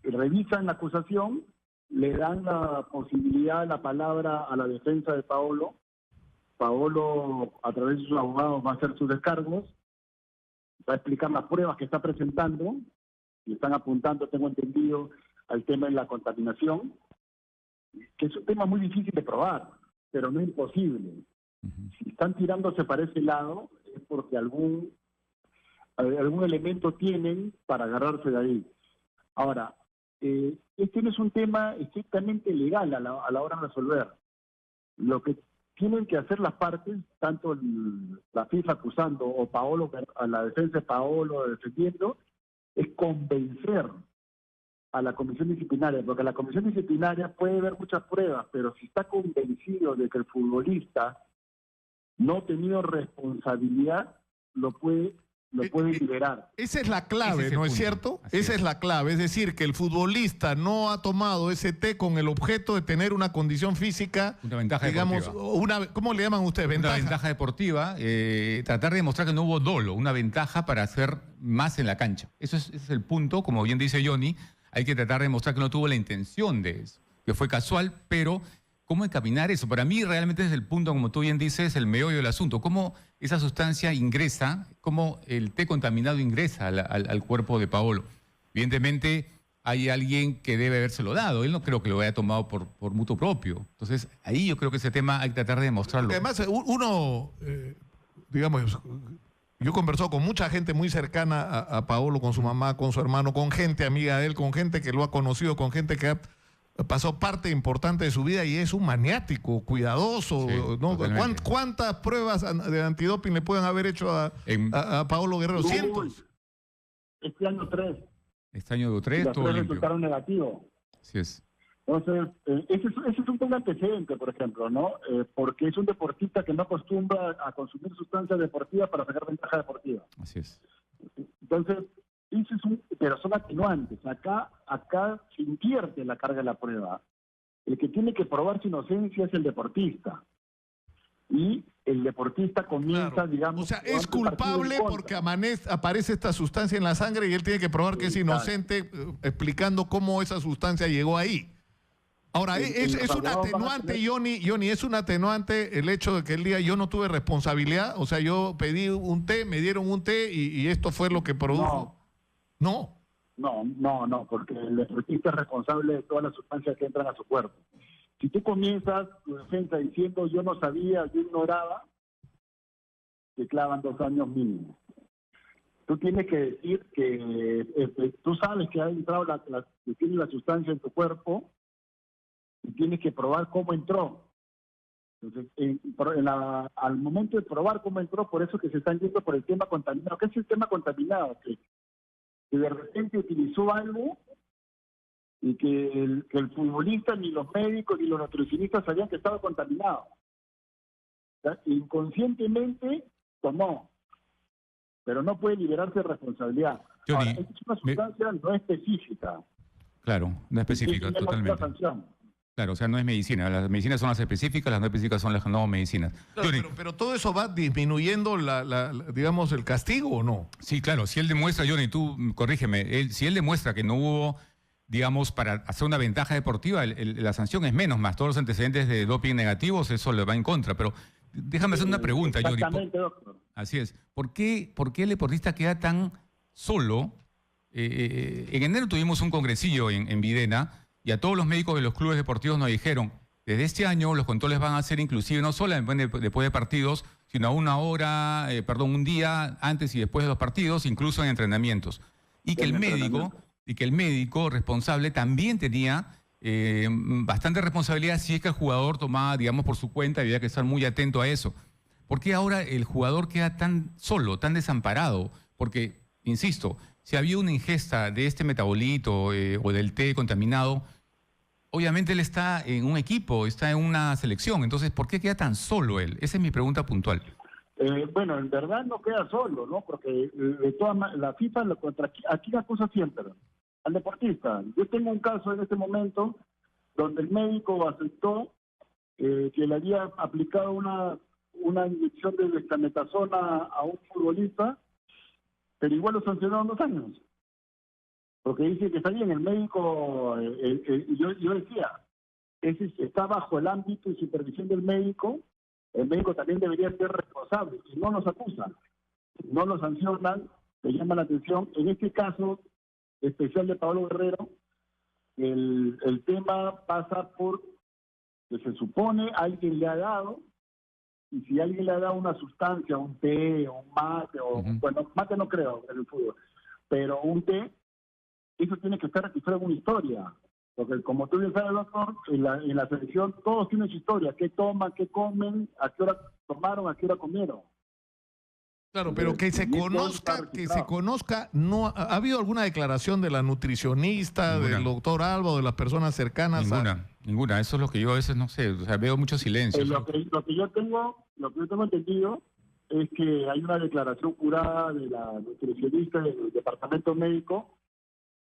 Revisan la acusación, le dan la posibilidad, la palabra a la defensa de Paolo. Paolo, a través de sus abogados, va a hacer sus descargos, va a explicar las pruebas que está presentando, y están apuntando, tengo entendido, al tema de la contaminación, que es un tema muy difícil de probar, pero no imposible. Si están tirándose para ese lado, es porque algún elemento tienen para agarrarse de ahí. Ahora, este no es un tema estrictamente legal a la hora de resolver. Lo que tienen que hacer las partes, tanto la FIFA acusando o Paolo, a la defensa de Paolo defendiendo, es convencer a la comisión disciplinaria, porque la comisión disciplinaria puede ver muchas pruebas, pero si está convencido de que el futbolista no ha tenido responsabilidad, lo puede liberar. Esa es la clave, ¿no es cierto? Esa es la clave, es decir, que el futbolista no ha tomado ese té con el objeto de tener una condición física, una ventaja digamos, deportiva. ¿Cómo le llaman ustedes? Una ventaja deportiva, tratar de demostrar que no hubo dolo, una ventaja para hacer más en la cancha. Ese es el punto, como bien dice Johnny, hay que tratar de demostrar que no tuvo la intención de eso, que fue casual, pero ¿cómo encaminar eso? Para mí realmente es el punto, como tú bien dices, el meollo del asunto. ¿Cómo esa sustancia ingresa, cómo el té contaminado ingresa al cuerpo de Paolo? Evidentemente hay alguien que debe habérselo dado. Él no creo que lo haya tomado por mutuo propio. Entonces ahí yo creo que ese tema hay que tratar de demostrarlo. Además, uno, digamos, yo he conversado con mucha gente muy cercana a Paolo, con su mamá, con su hermano, con gente amiga de él, con gente que lo ha conocido, con gente que pasó parte importante de su vida y es un maniático, cuidadoso, sí, ¿no? Totalmente. ¿Cuántas pruebas de antidoping le pueden haber hecho a Paolo Guerrero? ¿Cientos? Este año 3. Este año 3, Los todo 3 limpio. resultaron negativos. Así es. Entonces, ese es un buen antecedente, por ejemplo, ¿no? Porque es un deportista que no acostumbra a consumir sustancias deportivas para sacar ventaja deportiva. Así es. Entonces, pero son atenuantes. Acá se invierte la carga de la prueba. El que tiene que probar su inocencia es el deportista. Y el deportista comienza, Claro. digamos... O sea, es culpable porque aparece esta sustancia en la sangre y él tiene que probar que es inocente, explicando cómo esa sustancia llegó ahí. Ahora, es un atenuante, Johnny, es un atenuante el hecho de que el día yo no tuve responsabilidad, o sea, yo pedí un té, me dieron un té y esto fue lo que produjo. No. No, porque el deportista es responsable de todas las sustancias que entran a su cuerpo. Si tú comienzas tu defensa diciendo yo no sabía, yo ignoraba, te clavan 2 años mínimo. Tú tienes que decir que tú sabes que ha entrado que tiene la sustancia en tu cuerpo y tienes que probar cómo entró. Entonces, al momento de probar cómo entró, por eso que se están yendo por el tema contaminado. ¿Qué es el tema contaminado? Que de repente utilizó algo y que el futbolista, ni los médicos, ni los nutricionistas sabían que estaba contaminado. ¿Ya? Inconscientemente tomó, pero no puede liberarse de responsabilidad. Johnny, ahora, es una sustancia no específica. Claro, no específica, totalmente. Claro, o sea, no es medicina. Las medicinas son las específicas, las no específicas son las no medicinas. Claro, pero todo eso va disminuyendo, digamos, el castigo, ¿o no? Sí, claro. Si él demuestra, Johnny, tú corrígeme, si él demuestra que no hubo, digamos, para hacer una ventaja deportiva, la sanción es menos más. Todos los antecedentes de doping negativos, eso le va en contra. Pero déjame hacer una pregunta, Johnny. Exactamente, doctor. Así es. ¿Por qué el deportista queda tan solo? En enero tuvimos un congresillo en Videna, y a todos los médicos de los clubes deportivos nos dijeron, desde este año los controles van a ser inclusive no solo después de partidos, sino a un día antes y después de los partidos, incluso en entrenamientos. Y que el médico responsable también tenía bastante responsabilidad si es que el jugador tomaba, digamos, por su cuenta y había que estar muy atento a eso. ¿Por qué ahora el jugador queda tan solo, tan desamparado? Porque, insisto, si había una ingesta de este metabolito o del té contaminado, obviamente él está en un equipo, está en una selección. Entonces, ¿por qué queda tan solo él? Esa es mi pregunta puntual. Bueno, en verdad no queda solo, ¿no? Porque la FIFA aquí la acusa siempre al deportista. Yo tengo un caso en este momento donde el médico aceptó que le había aplicado una inyección de dexametasona a un futbolista, pero igual lo sancionaron 2 años. Porque dice que está bien, el médico, yo decía, está bajo el ámbito y supervisión del médico, el médico también debería ser responsable, y no nos acusan, no lo sancionan, le llama la atención. En este caso especial de Pablo Guerrero, el tema pasa por que se supone alguien le ha dado, y si alguien le ha dado una sustancia, un té, o un mate, bueno, mate no creo en el fútbol, pero un té, eso tiene que estar registrado en una historia. Porque como tú bien sabes, doctor, en la selección todos tienen su historia. ¿Qué toman, qué comen, a qué hora tomaron, a qué hora comieron? Claro, pero que se conozca, no ha habido alguna declaración de la nutricionista, del doctor Alba, o de las personas cercanas. Ninguna. Eso es lo que yo a veces no sé, o sea, veo mucho silencio. Lo que yo tengo entendido es que hay una declaración jurada de la nutricionista del departamento médico.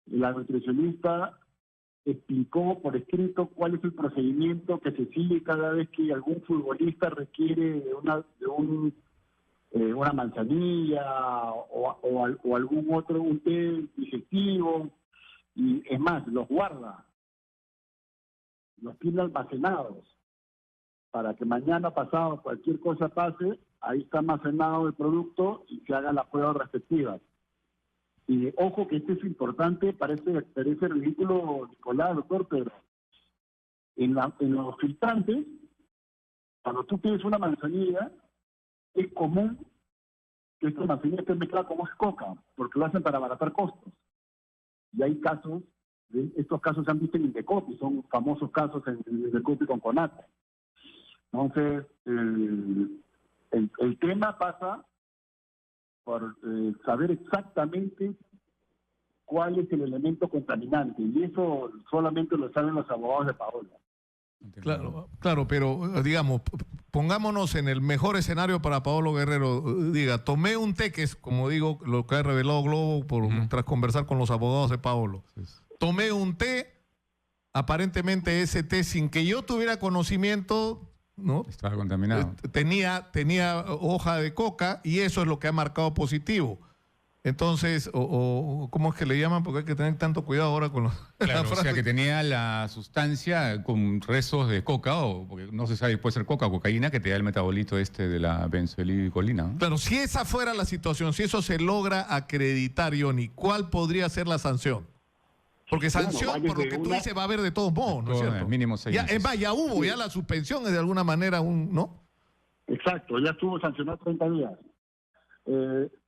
La nutricionista explicó por escrito cuál es el procedimiento que se sigue cada vez que algún futbolista requiere una manzanilla o algún otro, un té digestivo, y es más, los guarda, los tiene almacenados, para que mañana pasado cualquier cosa pase, ahí está almacenado el producto y se hagan las pruebas respectivas. Y ojo que esto es importante, parece ridículo, Nicolás, doctor, pero en los filtrantes, cuando tú pides una manzanilla, es común que esta manzanilla esté mezclada con coca, porque lo hacen para abaratar costos. Y hay casos, estos casos se han visto en Indecopi, son famosos casos en Indecopi con Conate. Entonces, el tema pasa por saber exactamente cuál es el elemento contaminante, y eso solamente lo saben los abogados de Paola. Claro, pero digamos, pongámonos en el mejor escenario para Paolo Guerrero. Diga, tomé un té, que es, como digo, lo que ha revelado Globo tras conversar con los abogados de Paolo. Tomé un té, aparentemente ese té, sin que yo tuviera conocimiento, ¿no? Estaba contaminado. Tenía hoja de coca, y eso es lo que ha marcado positivo. Entonces, ¿cómo es que le llaman? Porque hay que tener tanto cuidado ahora con los... Claro, o sea, que tenía la sustancia con restos de coca, porque no se sabe si puede ser coca o cocaína, que te da el metabolito de la benzoilcolina, ¿no? Claro, si esa fuera la situación, si eso se logra acreditar, Johnny, ¿cuál podría ser la sanción? Porque sanción, por lo que tú dices, va a haber de todos modos, ¿no es cierto? Mínimo 6 meses. Es más, ya hubo, ya la suspensión es de alguna manera ¿no? Exacto, ya estuvo sancionado 30 días.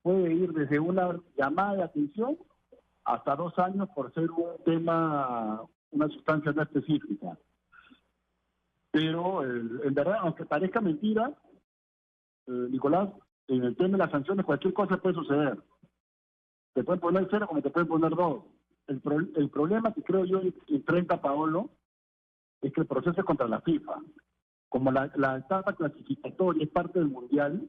Puede ir desde una llamada de atención hasta 2 años por ser un tema, una sustancia no específica. Pero en verdad, aunque parezca mentira, Nicolás, en el tema de las sanciones cualquier cosa puede suceder. Te pueden poner 0 como te pueden poner 2. El problema que creo yo enfrenta a Paolo es que el proceso es contra la FIFA. Como la etapa clasificatoria es parte del Mundial,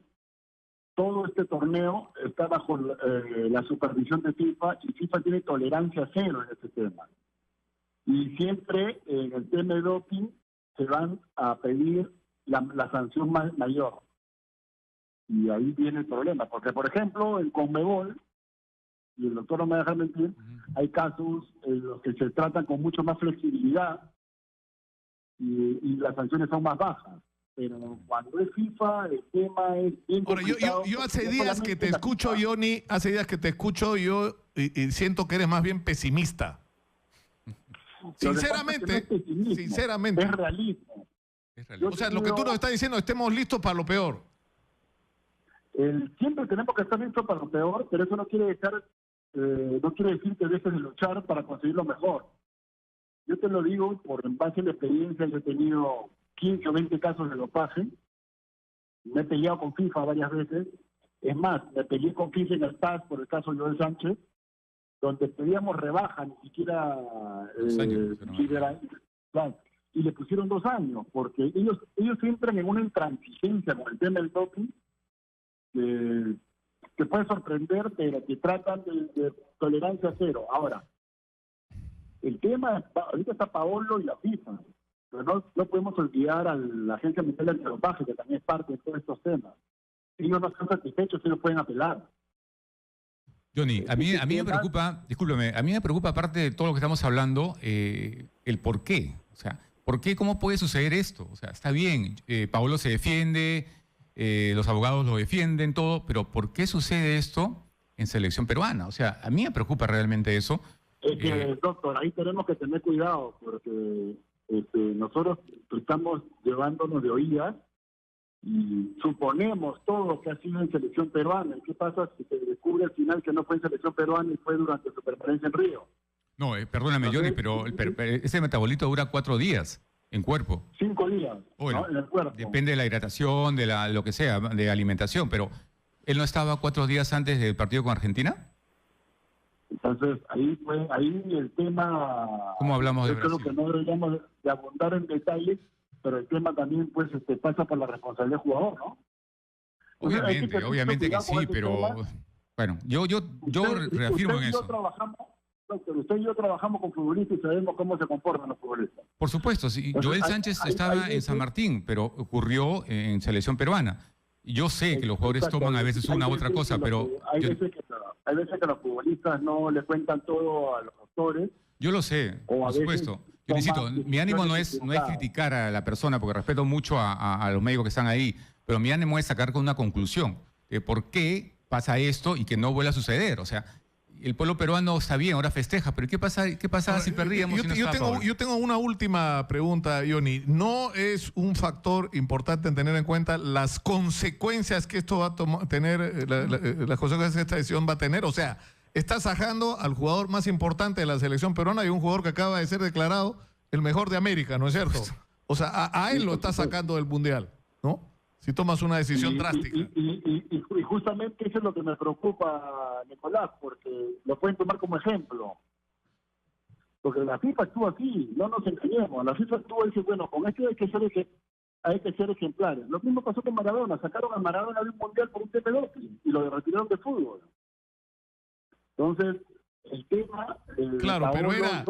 todo este torneo está bajo la supervisión de FIFA, y FIFA tiene tolerancia cero en este tema. Y siempre en el tema de doping se van a pedir la sanción mayor. Y ahí viene el problema, porque por ejemplo en Conmebol, y el doctor no me deja mentir, hay casos en los que se tratan con mucho más flexibilidad y las sanciones son más bajas. Pero cuando es FIFA, el tema es bien complicado. Yo hace días que te escucho, Johnny, y siento que eres más bien pesimista. Sinceramente, sinceramente. Es realismo. O sea, lo que tú nos estás diciendo, estemos listos para lo peor. Siempre tenemos que estar listos para lo peor, pero eso no quiere decir que dejes de luchar para conseguir lo mejor. Yo te lo digo en base a la experiencia. Yo he tenido 15 o 20 casos de dopaje. Me he peleado con FIFA varias veces. Es más, me peleé con FIFA en el PAS por el caso de Joel Sánchez, donde pedíamos rebaja, ni siquiera... y le pusieron 2 años, porque ellos entran en una intransigencia con el tema del doping que puede sorprender, pero que tratan de tolerancia cero. Ahora, el tema, ahorita está Paolo y la FIFA, pero no podemos olvidar a la Agencia Mundial Antidopaje, que también es parte de todos estos temas. Si ellos no están satisfechos, ellos pueden apelar. Johnny, a mí me preocupa, discúlpeme, a mí me preocupa, aparte de todo lo que estamos hablando, el por qué. O sea, ¿por qué? ¿Cómo puede suceder esto? O sea, está bien, Paolo se defiende, los abogados lo defienden, todo, pero ¿por qué sucede esto en selección peruana? O sea, a mí me preocupa realmente eso. Es que, doctor, ahí tenemos que tener cuidado, porque nosotros estamos llevándonos de oídas y suponemos todo lo que ha sido en selección peruana. ¿Y qué pasa si se descubre al final que no fue en selección peruana y fue durante su permanencia en Río? No, perdóname, Johnny, pero ese metabolito dura 4 días en cuerpo. 5 días, bueno, ¿no? En el cuerpo. Depende de la hidratación, de lo que sea, de alimentación, pero ¿él no estaba 4 días antes del partido con Argentina? Entonces, ahí el tema... ¿Cómo hablamos de Brasil? Creo que no deberíamos de abundar en detalles, pero el tema también pues pasa por la responsabilidad del jugador, ¿no? Obviamente que sí, pero bueno, yo reafirmo en eso. Usted y yo trabajamos con futbolistas y sabemos cómo se comportan los futbolistas. Por supuesto, sí. Joel Sánchez estaba en San Martín, pero ocurrió en selección peruana. Yo sé que los jugadores toman a veces una u otra cosa, pero... Hay veces que los futbolistas no le cuentan todo a los doctores. Yo lo sé, por supuesto. Yo necesito, mi ánimo no es criticar a la persona, porque respeto mucho a los médicos que están ahí, pero mi ánimo es sacar con una conclusión de por qué pasa esto y que no vuelva a suceder. O sea, el pueblo peruano está bien, ahora festeja, pero ¿qué pasa si perdíamos? Yo tengo una última pregunta, Johnny. ¿No es un factor importante en tener en cuenta las consecuencias que esto va a tener, las consecuencias que esta decisión va a tener? O sea, está sajando al jugador más importante de la selección peruana y un jugador que acaba de ser declarado el mejor de América, ¿no es cierto? O sea, a él lo está sacando del Mundial, ¿no? si tomas una decisión drástica. Y justamente eso es lo que me preocupa, Nicolás, porque lo pueden tomar como ejemplo. Porque la FIFA actúa así, no nos engañemos. La FIFA actúa y dice, bueno, con esto hay que ser ejemplares. Lo mismo pasó con Maradona. Sacaron a Maradona de un mundial por un tema de doping y lo retiraron de fútbol. Entonces, el tema... claro, pero era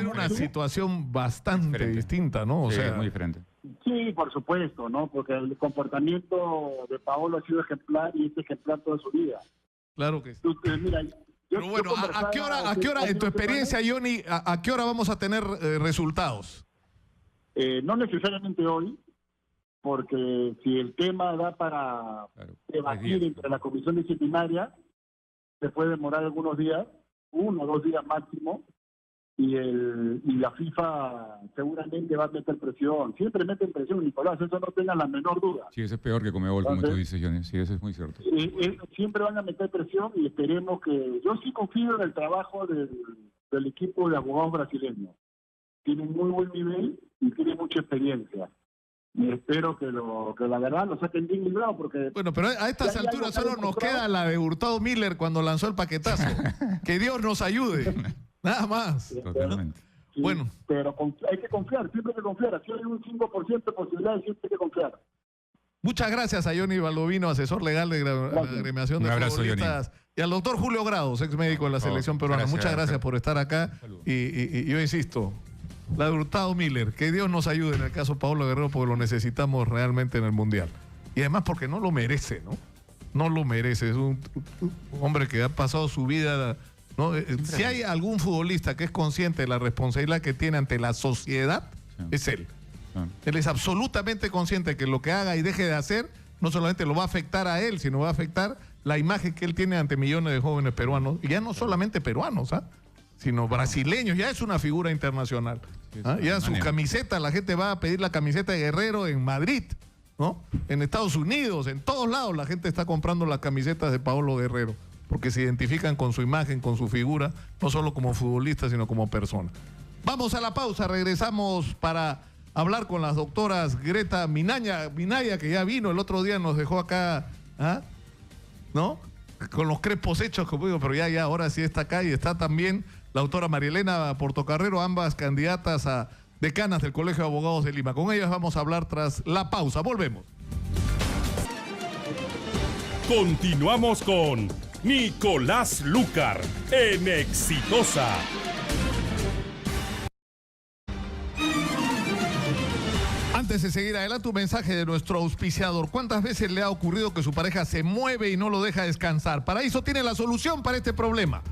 una situación bastante distinta, ¿no? O sea, muy diferente. Sí, por supuesto, ¿no? Porque el comportamiento de Paolo ha sido ejemplar y es ejemplar toda su vida. Claro que sí. Mira, pero bueno, ¿a qué hora, en tu experiencia, Johnny, a qué hora vamos a tener resultados? No necesariamente hoy, porque si el tema da para debatir entre la comisión disciplinaria, se puede demorar algunos días, 1 o 2 días máximo, y la FIFA seguramente va a meter presión. Siempre meten presión, Nicolás, eso no tengan la menor duda. Sí, eso es peor que Conmebol, como tú dices, Johnny. Sí, eso es muy cierto. Siempre van a meter presión y esperemos que... Yo sí confío en el trabajo del equipo de abogados brasileños. Tienen muy buen nivel y tienen mucha experiencia. Y espero que la verdad lo saquen bien librado, porque... Bueno, pero a estas alturas solo nos queda la de Hurtado Miller cuando lanzó el paquetazo. Que Dios nos ayude. Nada más. Totalmente. Sí, bueno. Pero hay que confiar, siempre hay que confiar. Aquí hay un 5% de posibilidades, siempre hay que confiar. Muchas gracias a Johnny Baldovino, asesor legal de la agremiación de futbolistas. Y al doctor Julio Grados, ex médico de la selección peruana. Gracias, muchas gracias por estar acá. Y yo insisto, la de Hurtado Miller, que Dios nos ayude en el caso Paolo Guerrero, porque lo necesitamos realmente en el Mundial. Y además porque no lo merece, ¿no? No lo merece. Es un hombre que ha pasado su vida... ¿no? Si hay algún futbolista que es consciente de la responsabilidad que tiene ante la sociedad, es él. Él es absolutamente consciente que lo que haga y deje de hacer no solamente lo va a afectar a él, sino va a afectar la imagen que él tiene ante millones de jóvenes peruanos, y ya no solamente peruanos, sino brasileños. Ya es una figura internacional. Ya su camiseta, la gente va a pedir la camiseta de Guerrero en Madrid, ¿no? En Estados Unidos, en todos lados la gente está comprando las camisetas de Paolo Guerrero, porque se identifican con su imagen, con su figura, no solo como futbolista, sino como persona. Vamos a la pausa, regresamos para hablar con las doctoras Greta Minaya, que ya vino el otro día, nos dejó acá, ¿no? Con los crespos hechos, como digo, pero ya ahora sí está acá, y está también la doctora Marielena Portocarrero, ambas candidatas a decanas del Colegio de Abogados de Lima. Con ellas vamos a hablar tras la pausa. Volvemos. Continuamos con Nicolás Lucar en Exitosa. Antes de seguir adelante, un mensaje de nuestro auspiciador. ¿Cuántas veces le ha ocurrido que su pareja se mueve y no lo deja descansar? Paraíso tiene la solución para este problema.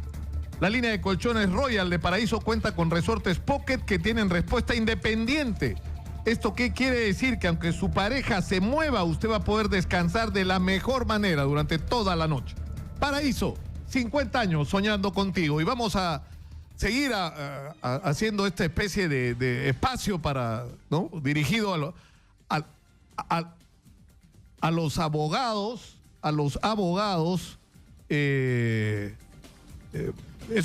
La línea de colchones Royal de Paraíso cuenta con resortes Pocket que tienen respuesta independiente. ¿Esto qué quiere decir? Que aunque su pareja se mueva, usted va a poder descansar de la mejor manera durante toda la noche. Paraíso, 50 años soñando contigo. Y vamos a seguir haciendo esta especie de espacio para, ¿no? Dirigido a los abogados. Es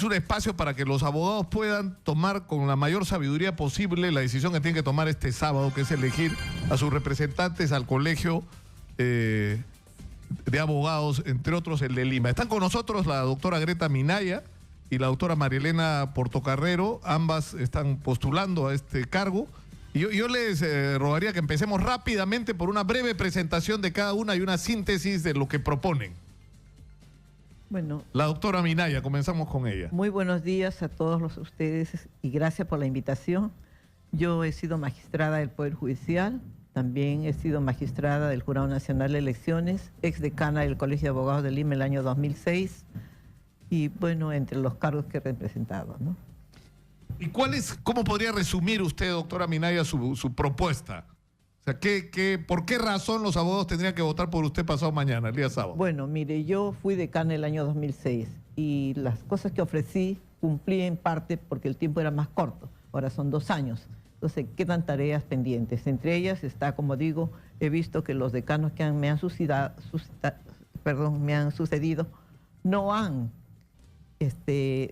un espacio para que los abogados puedan tomar con la mayor sabiduría posible la decisión que tienen que tomar este sábado, que es elegir a sus representantes al colegio de abogados, entre otros el de Lima. Están con nosotros la doctora Greta Minaya y la doctora Marielena Portocarrero. Ambas están postulando a este cargo. Y yo les rogaría que empecemos rápidamente por una breve presentación de cada una y una síntesis de lo que proponen. Bueno, la doctora Minaya, comenzamos con ella. Muy buenos días a todos ustedes y gracias por la invitación. Yo he sido magistrada del Poder Judicial, también he sido magistrada del Jurado Nacional de Elecciones, exdecana del Colegio de Abogados de Lima el año 2006 y bueno, entre los cargos que he representado, ¿no? ¿Y cómo podría resumir usted, doctora Minaya, su propuesta? O sea, ¿por qué razón los abogados tendrían que votar por usted pasado mañana, el día sábado? Bueno, mire, yo fui decana el año 2006 y las cosas que ofrecí cumplí en parte porque el tiempo era más corto. Ahora son 2 años. Entonces, quedan tareas pendientes. Entre ellas está, como digo, he visto que los decanos que me han sucedido no han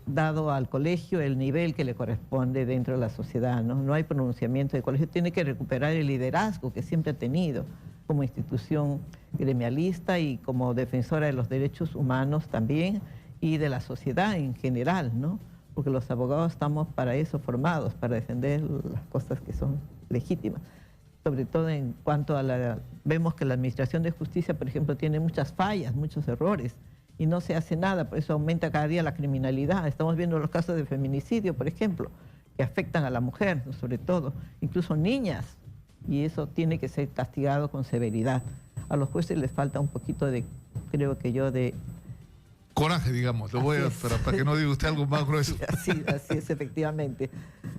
dado al colegio el nivel que le corresponde dentro de la sociedad, ¿no? No hay pronunciamiento del colegio, tiene que recuperar el liderazgo que siempre ha tenido. como institución gremialista y como defensora de los derechos humanos también y de la sociedad en general, ¿no? Porque los abogados estamos para eso formados, para defender las cosas que son legítimas. Sobre todo en cuanto a vemos que la Administración de Justicia, por ejemplo, tiene muchas fallas, muchos errores, y no se hace nada, por eso aumenta cada día la criminalidad. Estamos viendo los casos de feminicidio, por ejemplo, que afectan a la mujer, sobre todo, incluso niñas, y eso tiene que ser castigado con severidad. A los jueces les falta un poquito de, creo que yo, de... coraje, digamos, lo voy a, para que no diga usted algo más grueso. Así es, efectivamente.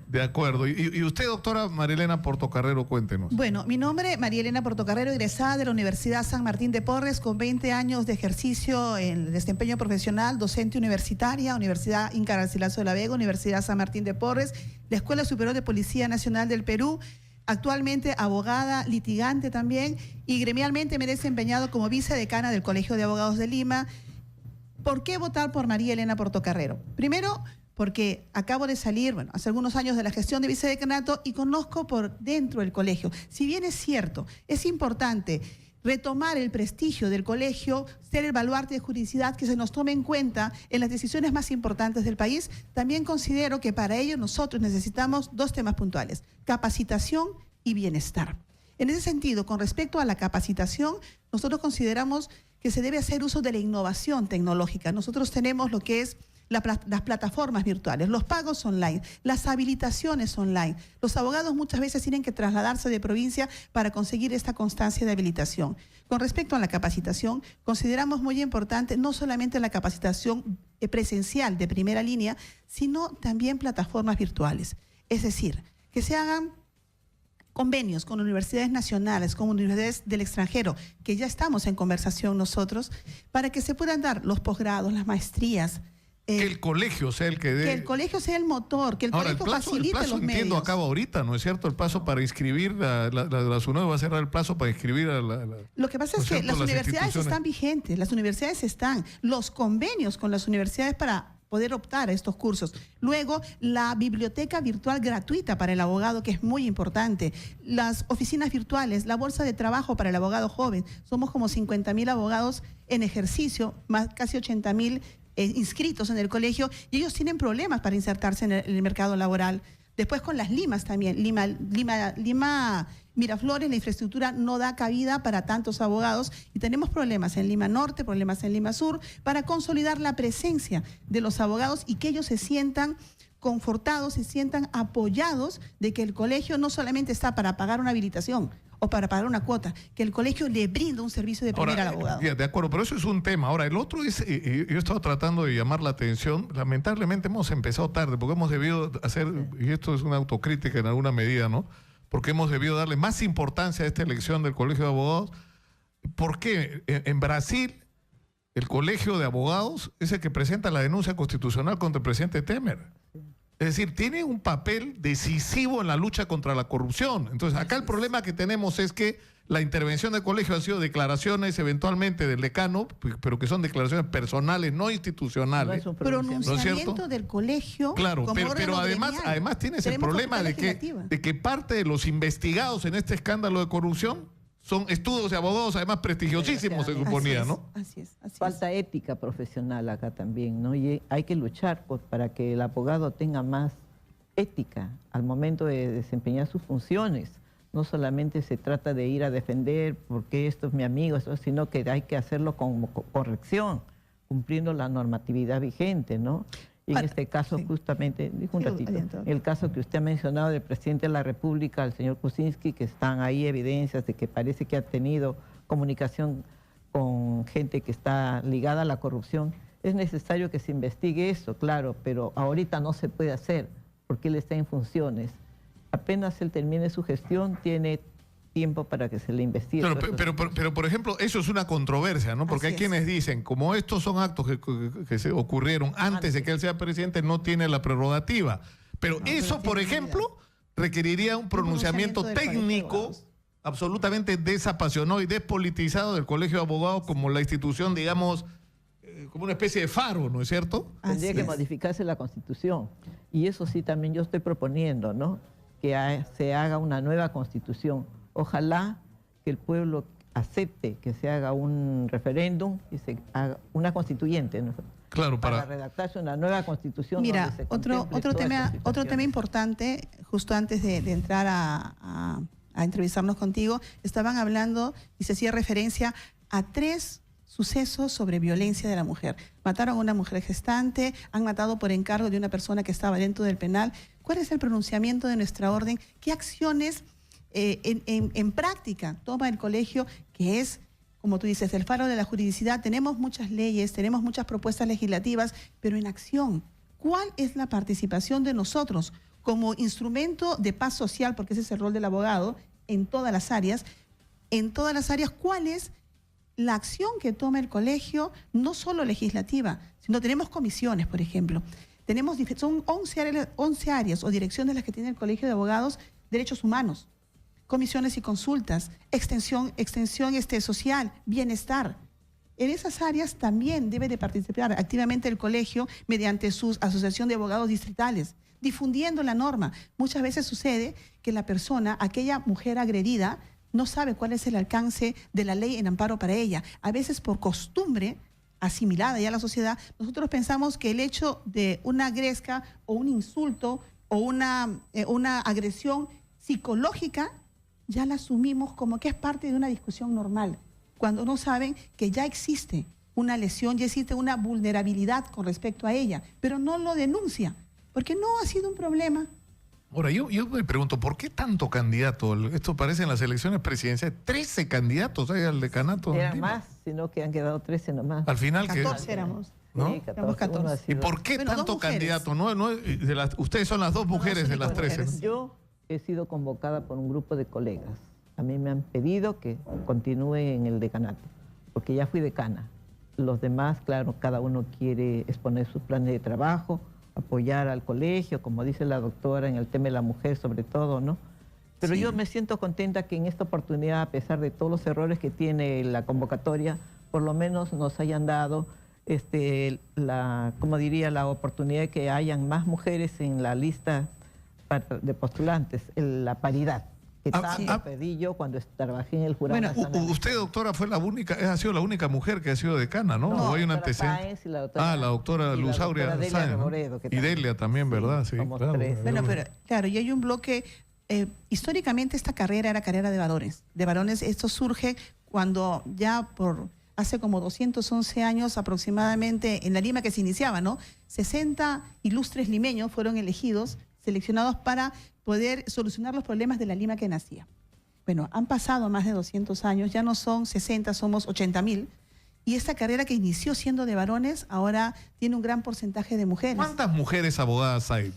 De acuerdo. Y usted, doctora Marielena Portocarrero, cuéntenos. Bueno, mi nombre es Marielena Portocarrero, egresada de la Universidad San Martín de Porres, con 20 años de ejercicio en desempeño profesional, docente universitaria, Universidad Inca Garcilaso de la Vega, Universidad San Martín de Porres, la Escuela Superior de Policía Nacional del Perú, actualmente abogada, litigante también, y gremialmente me he desempeñado como vicedecana del Colegio de Abogados de Lima. ¿Por qué votar por Marielena Portocarrero? Primero, porque acabo de salir, bueno, hace algunos años de la gestión de vicedecanato y conozco por dentro el colegio. Si bien es cierto, es importante retomar el prestigio del colegio, ser el baluarte de juridicidad que se nos tome en cuenta en las decisiones más importantes del país, también considero que para ello nosotros necesitamos dos temas puntuales: capacitación y bienestar. En ese sentido, con respecto a la capacitación, nosotros consideramos que se debe hacer uso de la innovación tecnológica. Nosotros tenemos lo que es las plataformas virtuales, los pagos online, las habilitaciones online. Los abogados muchas veces tienen que trasladarse de provincia para conseguir esta constancia de habilitación. Con respecto a la capacitación, consideramos muy importante no solamente la capacitación presencial de primera línea, sino también plataformas virtuales. Es decir, que se hagan convenios con universidades nacionales, con universidades del extranjero, que ya estamos en conversación nosotros, para que se puedan dar los posgrados, las maestrías. Que el colegio sea el que dé... Que el colegio sea el motor, que el colegio facilite los medios. Entiendo, acaba ahorita, ¿no es cierto? El plazo para inscribir, la SUNEDU va a cerrar el plazo para inscribir a la... Lo que pasa es que las universidades están vigentes, las universidades están, los convenios con las universidades para poder optar a estos cursos. Luego, la biblioteca virtual gratuita para el abogado, que es muy importante. Las oficinas virtuales, la bolsa de trabajo para el abogado joven. Somos como 50.000 abogados en ejercicio, más casi 80.000 inscritos en el colegio, y ellos tienen problemas para insertarse en el mercado laboral. Después con las limas también. Lima Miraflores, la infraestructura no da cabida para tantos abogados y tenemos problemas en Lima Norte, problemas en Lima Sur, para consolidar la presencia de los abogados y que ellos se sientan confortados, se sientan apoyados de que el colegio no solamente está para pagar una habilitación o para pagar una cuota, que el colegio le brinda un servicio de primera al abogado. De acuerdo, pero eso es un tema. Ahora, el otro es, yo he estado tratando de llamar la atención, lamentablemente hemos empezado tarde, porque hemos debido hacer, y esto es una autocrítica en alguna medida, ¿no? Porque hemos debido darle más importancia a esta elección del Colegio de Abogados. ¿Por qué? En Brasil, el Colegio de Abogados es el que presenta la denuncia constitucional contra el presidente Temer. Es decir, tiene un papel decisivo en la lucha contra la corrupción. Entonces, acá el problema que tenemos es que la intervención del colegio ha sido declaraciones eventualmente del decano, pero que son declaraciones personales, no institucionales. No es pronunciamiento del colegio. Claro, pero además tienes el problema de que parte de los investigados en este escándalo de corrupción son estudios de abogados, además prestigiosísimos, se suponía, ¿no? Así es. Falta ética profesional acá también, ¿no? Y hay que luchar para que el abogado tenga más ética al momento de desempeñar sus funciones. No solamente se trata de ir a defender porque esto es mi amigo, sino que hay que hacerlo con corrección, cumpliendo la normatividad vigente, ¿no? Y en este caso, justamente, un ratito, el caso que usted ha mencionado del presidente de la República, el señor Kuczynski, que están ahí evidencias de que parece que ha tenido comunicación con gente que está ligada a la corrupción. Es necesario que se investigue eso, claro, pero ahorita no se puede hacer porque él está en funciones. Apenas él termine su gestión, tiene tiempo para que se le investigue. Pero, por ejemplo, eso es una controversia, ¿no? Porque hay quienes dicen, como estos son actos que se ocurrieron antes de que él sea presidente, no tiene la prerrogativa. Pero eso, por ejemplo, requeriría un pronunciamiento técnico absolutamente desapasionado y despolitizado del Colegio de Abogados como la institución, digamos, como una especie de faro, ¿no es cierto? Tendría que modificarse la Constitución. Y eso sí también yo estoy proponiendo, ¿no? Que se haga una nueva Constitución. Ojalá que el pueblo acepte que se haga un referéndum y se haga una constituyente, ¿no? Claro, para redactarse una nueva constitución. Mira, otro tema importante, justo antes de entrar a entrevistarnos contigo, estaban hablando y se hacía referencia a 3 sucesos sobre violencia de la mujer. Mataron a una mujer gestante, han matado por encargo de una persona que estaba dentro del penal. ¿Cuál es el pronunciamiento de nuestra orden? ¿Qué acciones en práctica toma el colegio, que es, como tú dices, el faro de la juridicidad? Tenemos muchas leyes, tenemos muchas propuestas legislativas, pero en acción, ¿cuál es la participación de nosotros como instrumento de paz social, porque ese es el rol del abogado, en todas las áreas? En todas las áreas, ¿cuál es la acción que toma el colegio, no solo legislativa, sino tenemos comisiones, por ejemplo? Son 11 áreas o direcciones las que tiene el Colegio de Abogados, derechos humanos, comisiones y consultas, extensión social, bienestar. En esas áreas también debe de participar activamente el colegio mediante su asociación de abogados distritales, difundiendo la norma. Muchas veces sucede que la persona, aquella mujer agredida, no sabe cuál es el alcance de la ley en amparo para ella. A veces por costumbre asimilada ya a la sociedad, nosotros pensamos que el hecho de una gresca o un insulto o una agresión psicológica ya la asumimos como que es parte de una discusión normal, cuando no saben que ya existe una lesión, ya existe una vulnerabilidad con respecto a ella, pero no lo denuncia, porque no ha sido un problema. Ahora, yo me pregunto, ¿por qué tanto candidato? Esto parece en las elecciones presidenciales, 13 candidatos hay al decanato. Eran más, sino que han quedado 13 nomás. Al final 14 éramos. ¿no? Sí, 14. ¿Y por qué tanto candidato? Ustedes son las 2 mujeres de las 13. ¿no? Yo he sido convocada por un grupo de colegas. A mí me han pedido que continúe en el decanato, porque ya fui decana. Los demás, claro, cada uno quiere exponer sus planes de trabajo, apoyar al colegio, como dice la doctora, en el tema de la mujer sobre todo, ¿no? Pero sí, yo me siento contenta que en esta oportunidad, a pesar de todos los errores que tiene la convocatoria, por lo menos nos hayan dado la oportunidad de que hayan más mujeres en la lista de postulantes, la paridad. Que tanto pedí yo cuando trabajé en el jurado. Bueno, usted, doctora, ha sido la única mujer que ha sido decana, ¿no? ¿O hay un antecedente? La doctora Luz Aurea Sáenz, ¿no? Y Delia también, ¿verdad? Sí, claro. Bueno, pero claro, y hay un bloque. Históricamente esta carrera era carrera de varones. De varones, esto surge cuando ya hace como 211 años aproximadamente, en la Lima que se iniciaba, ¿no? 60 ilustres limeños fueron seleccionados para poder solucionar los problemas de la Lima que nacía. Bueno, han pasado más de 200 años, ya no son 60, somos 80.000. Y esta carrera que inició siendo de varones, ahora tiene un gran porcentaje de mujeres. ¿Cuántas mujeres abogadas hay?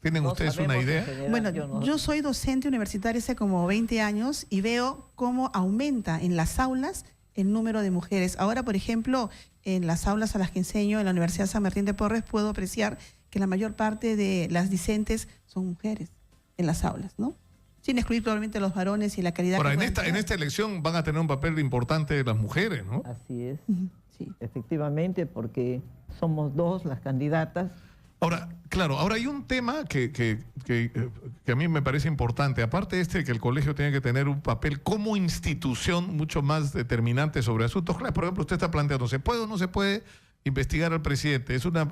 ¿Tienen ustedes una idea? Bueno, yo soy docente universitaria hace como 20 años y veo cómo aumenta en las aulas el número de mujeres. Ahora, por ejemplo, en las aulas a las que enseño en la Universidad San Martín de Porres, puedo apreciar que la mayor parte de las discentes son mujeres en las aulas, ¿no? Sin excluir probablemente los varones y la calidad. Ahora, en esta elección van a tener un papel importante las mujeres, ¿no? Así es, sí, efectivamente, porque somos 2 las candidatas. Ahora, claro, hay un tema que a mí me parece importante, aparte que el colegio tiene que tener un papel como institución mucho más determinante sobre asuntos. Claro, por ejemplo, usted está planteando, ¿se puede o no se puede investigar al presidente? Es una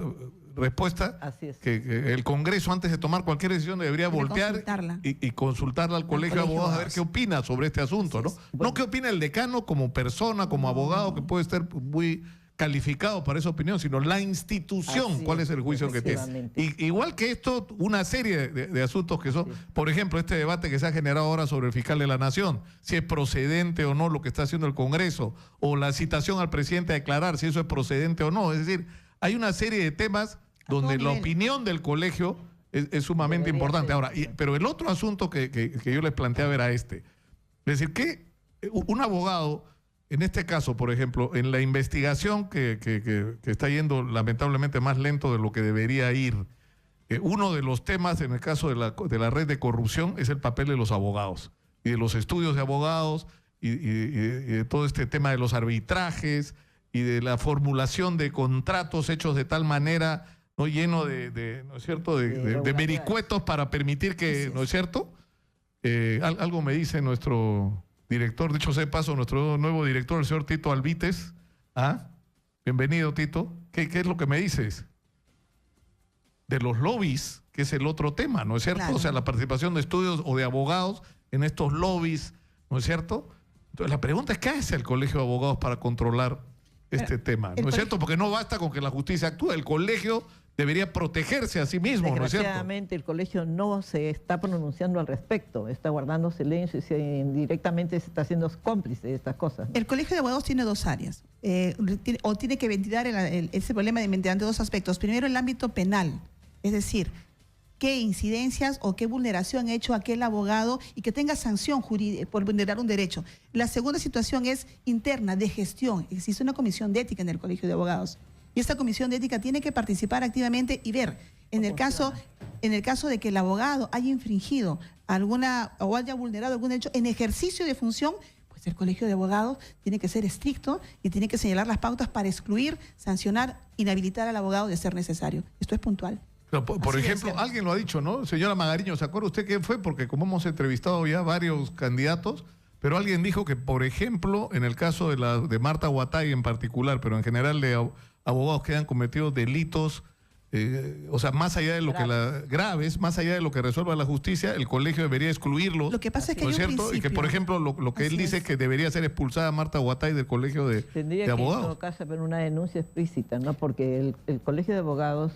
respuesta que el Congreso, antes de tomar cualquier decisión, debería voltear y consultarla al colegio de abogados a ver qué opina sobre este asunto, ¿no? Bueno. No qué opina el decano como persona, como abogado, que puede estar muy calificado para esa opinión, sino la institución, cuál es el juicio que tiene. Igual que esto, una serie de asuntos que son, por ejemplo, este debate que se ha generado ahora sobre el fiscal de la Nación, si es procedente o no lo que está haciendo el Congreso, o la citación al presidente a declarar si eso es procedente o no. Es decir, hay una serie de temas donde la opinión del colegio es sumamente importante. Ahora, pero el otro asunto que yo les planteaba era este. Es decir, que un abogado, en este caso, por ejemplo, en la investigación que está yendo lamentablemente más lento de lo que debería ir, uno de los temas en el caso de la red de corrupción es el papel de los abogados y de los estudios de abogados y de todo este tema de los arbitrajes y de la formulación de contratos hechos de tal manera, ¿no?, lleno ¿no es cierto?, de vericuetos para permitir que, ¿no es cierto? Algo me dice nuestro director, dicho sea de paso, nuestro nuevo director, el señor Tito Alvites. Bienvenido, Tito. ¿Qué es lo que me dices? De los lobbies, que es el otro tema, ¿no es cierto? Claro. O sea, la participación de estudios o de abogados en estos lobbies, ¿no es cierto? Entonces, la pregunta es, ¿qué hace el Colegio de Abogados para controlar este tema? ¿No es cierto? Porque no basta con que la justicia actúe, el colegio debería protegerse a sí mismo, ¿no es cierto? Desgraciadamente, el colegio no se está pronunciando al respecto, está guardando silencio y indirectamente se está haciendo cómplice de estas cosas. El Colegio de Abogados tiene dos áreas, tiene que ventilar ese problema mediante dos aspectos. Primero, el ámbito penal, es decir, qué incidencias o qué vulneración ha hecho aquel abogado y que tenga sanción jurídica por vulnerar un derecho. La segunda situación es interna, de gestión. Existe una comisión de ética en el Colegio de Abogados. Y esta comisión de ética tiene que participar activamente y ver, en el caso de que el abogado haya infringido o haya vulnerado algún derecho en ejercicio de función, pues el Colegio de Abogados tiene que ser estricto y tiene que señalar las pautas para excluir, sancionar, inhabilitar al abogado de ser necesario. Esto es puntual. Pero, por ejemplo, alguien lo ha dicho, ¿no? Señora Magariño, ¿se acuerda usted quién fue? Porque como hemos entrevistado ya varios candidatos, pero alguien dijo que, por ejemplo, en el caso de Marta Huatay en particular, pero en general de abogados que han cometido delitos, o sea, más allá de lo graves, más allá de lo que resuelva la justicia, el colegio debería excluirlos. Lo que pasa es que ¿no hay es un cierto? Y que, por ejemplo, lo que él dice es que debería ser expulsada Marta Huatay del colegio de abogados. Tendría que, en todo caso, haber una denuncia explícita, ¿no? Porque el colegio de abogados,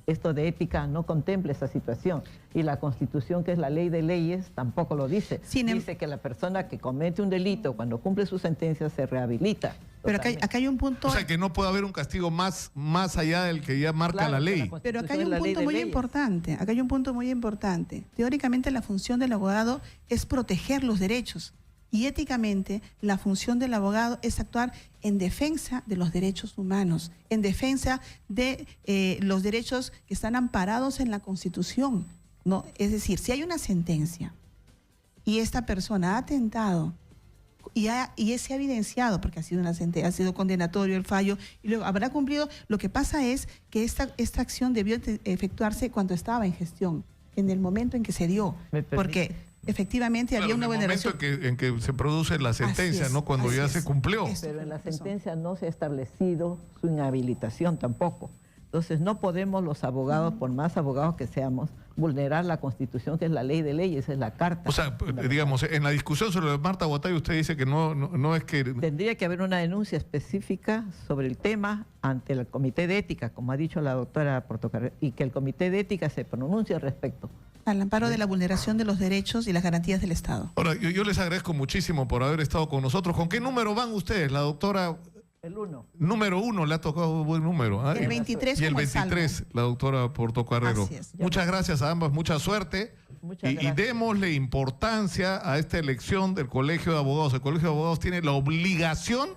esto de ética no contempla esa situación. Y la Constitución, que es la ley de leyes, tampoco lo dice. Dice que la persona que comete un delito, cuando cumple su sentencia, se rehabilita. Pero acá hay un punto... O sea, que no puede haber un castigo más allá del que ya marca la ley. Pero acá hay un punto muy importante. Acá hay un punto muy importante. Teóricamente, la función del abogado es proteger los derechos. Y éticamente, la función del abogado es actuar en defensa de los derechos humanos, en defensa de los derechos que están amparados en la Constitución, ¿no? Es decir, si hay una sentencia y esta persona ha atentado y se ha evidenciado, porque ha sido una sentencia, ha sido condenatorio el fallo, y luego habrá cumplido, lo que pasa es que esta acción debió efectuarse cuando estaba en gestión, en el momento en que se dio, porque efectivamente había una vulneración. En el momento en que se produce la sentencia, no cuando ya se cumplió. Pero en la sentencia no se ha establecido su inhabilitación tampoco. Entonces no podemos los abogados, por más abogados que seamos, vulnerar la Constitución, que es la ley de leyes, es la Carta. O sea, digamos, en la discusión sobre Marta Huatay, usted dice que no es que... Tendría que haber una denuncia específica sobre el tema ante el Comité de Ética, como ha dicho la doctora Portocarrero, y que el Comité de Ética se pronuncie al respecto. Al amparo de la vulneración de los derechos y las garantías del Estado. Ahora, yo les agradezco muchísimo por haber estado con nosotros. ¿Con qué número van ustedes? La doctora... El 1. Número 1, le ha tocado un buen número. El 23 y el como 23, la doctora Portocarrero. Muchas gracias a ambas, mucha suerte. Y démosle importancia a esta elección del Colegio de Abogados. El Colegio de Abogados tiene la obligación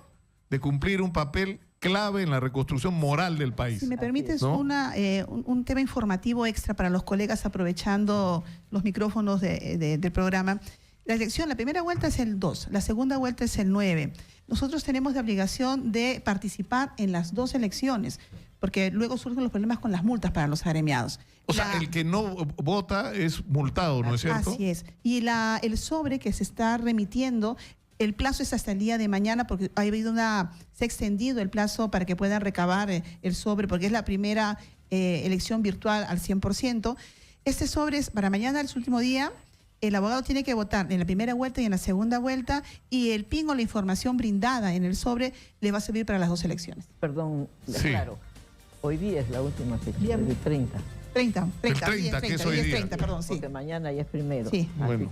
de cumplir un papel clave en la reconstrucción moral del país. Si me permites, ¿no? un tema informativo extra para los colegas, aprovechando los micrófonos del programa. La elección, la primera vuelta es el 2, la segunda vuelta es el 9. Nosotros tenemos la obligación de participar en las dos elecciones, porque luego surgen los problemas con las multas para los agremiados. O sea, el que no vota es multado, ¿no es cierto? Así es. Y el sobre que se está remitiendo, el plazo es hasta el día de mañana, porque se ha extendido el plazo para que puedan recabar el sobre, porque es la primera elección virtual al 100%. Este sobre es para mañana, es su último día. El abogado tiene que votar en la primera vuelta y en la segunda vuelta, y el PIN o la información brindada en el sobre le va a servir para las dos elecciones. Perdón, sí. Claro. Hoy día es la última sección, el 30. 30, el 30, que es hoy día. 30, perdón, sí. Porque mañana ya es primero. Sí. Bueno,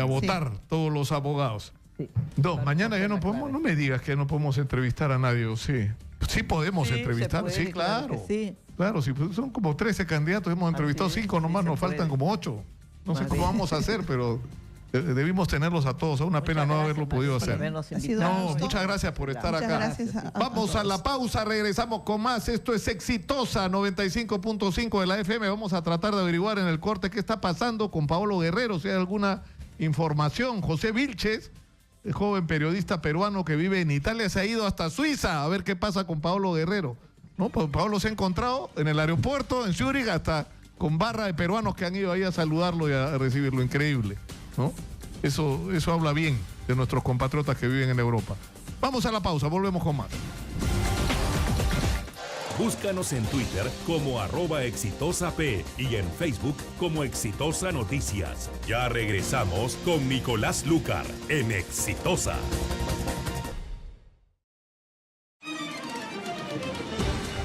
a votar todos los abogados. Sí. No, mañana ya no podemos, no me digas que no podemos entrevistar a nadie, ¿o sí? Sí podemos entrevistar, puede, sí, claro. Sí. Claro, sí, son como 13 candidatos, hemos entrevistado 5 nomás, nos faltan como 8. No sé cómo vamos a hacer, pero debimos tenerlos a todos. Es una pena no haberlo podido hacer. No, muchas gracias por estar acá. Vamos a la pausa, regresamos con más. Esto es Exitosa 95.5 de la FM. Vamos a tratar de averiguar en el corte qué está pasando con Paolo Guerrero, si hay alguna información. José Vilches, el joven periodista peruano que vive en Italia, se ha ido hasta Suiza a ver qué pasa con Paolo Guerrero. ¿No? Pues Paolo se ha encontrado en el aeropuerto, en Zúrich, hasta con barra de peruanos que han ido ahí a saludarlo y a recibirlo. Increíble, ¿no? Eso habla bien de nuestros compatriotas que viven en Europa. Vamos a la pausa, volvemos con más. Búscanos en Twitter como @exitosap y en Facebook como Exitosa Noticias. Ya regresamos con Nicolás Lúcar en Exitosa.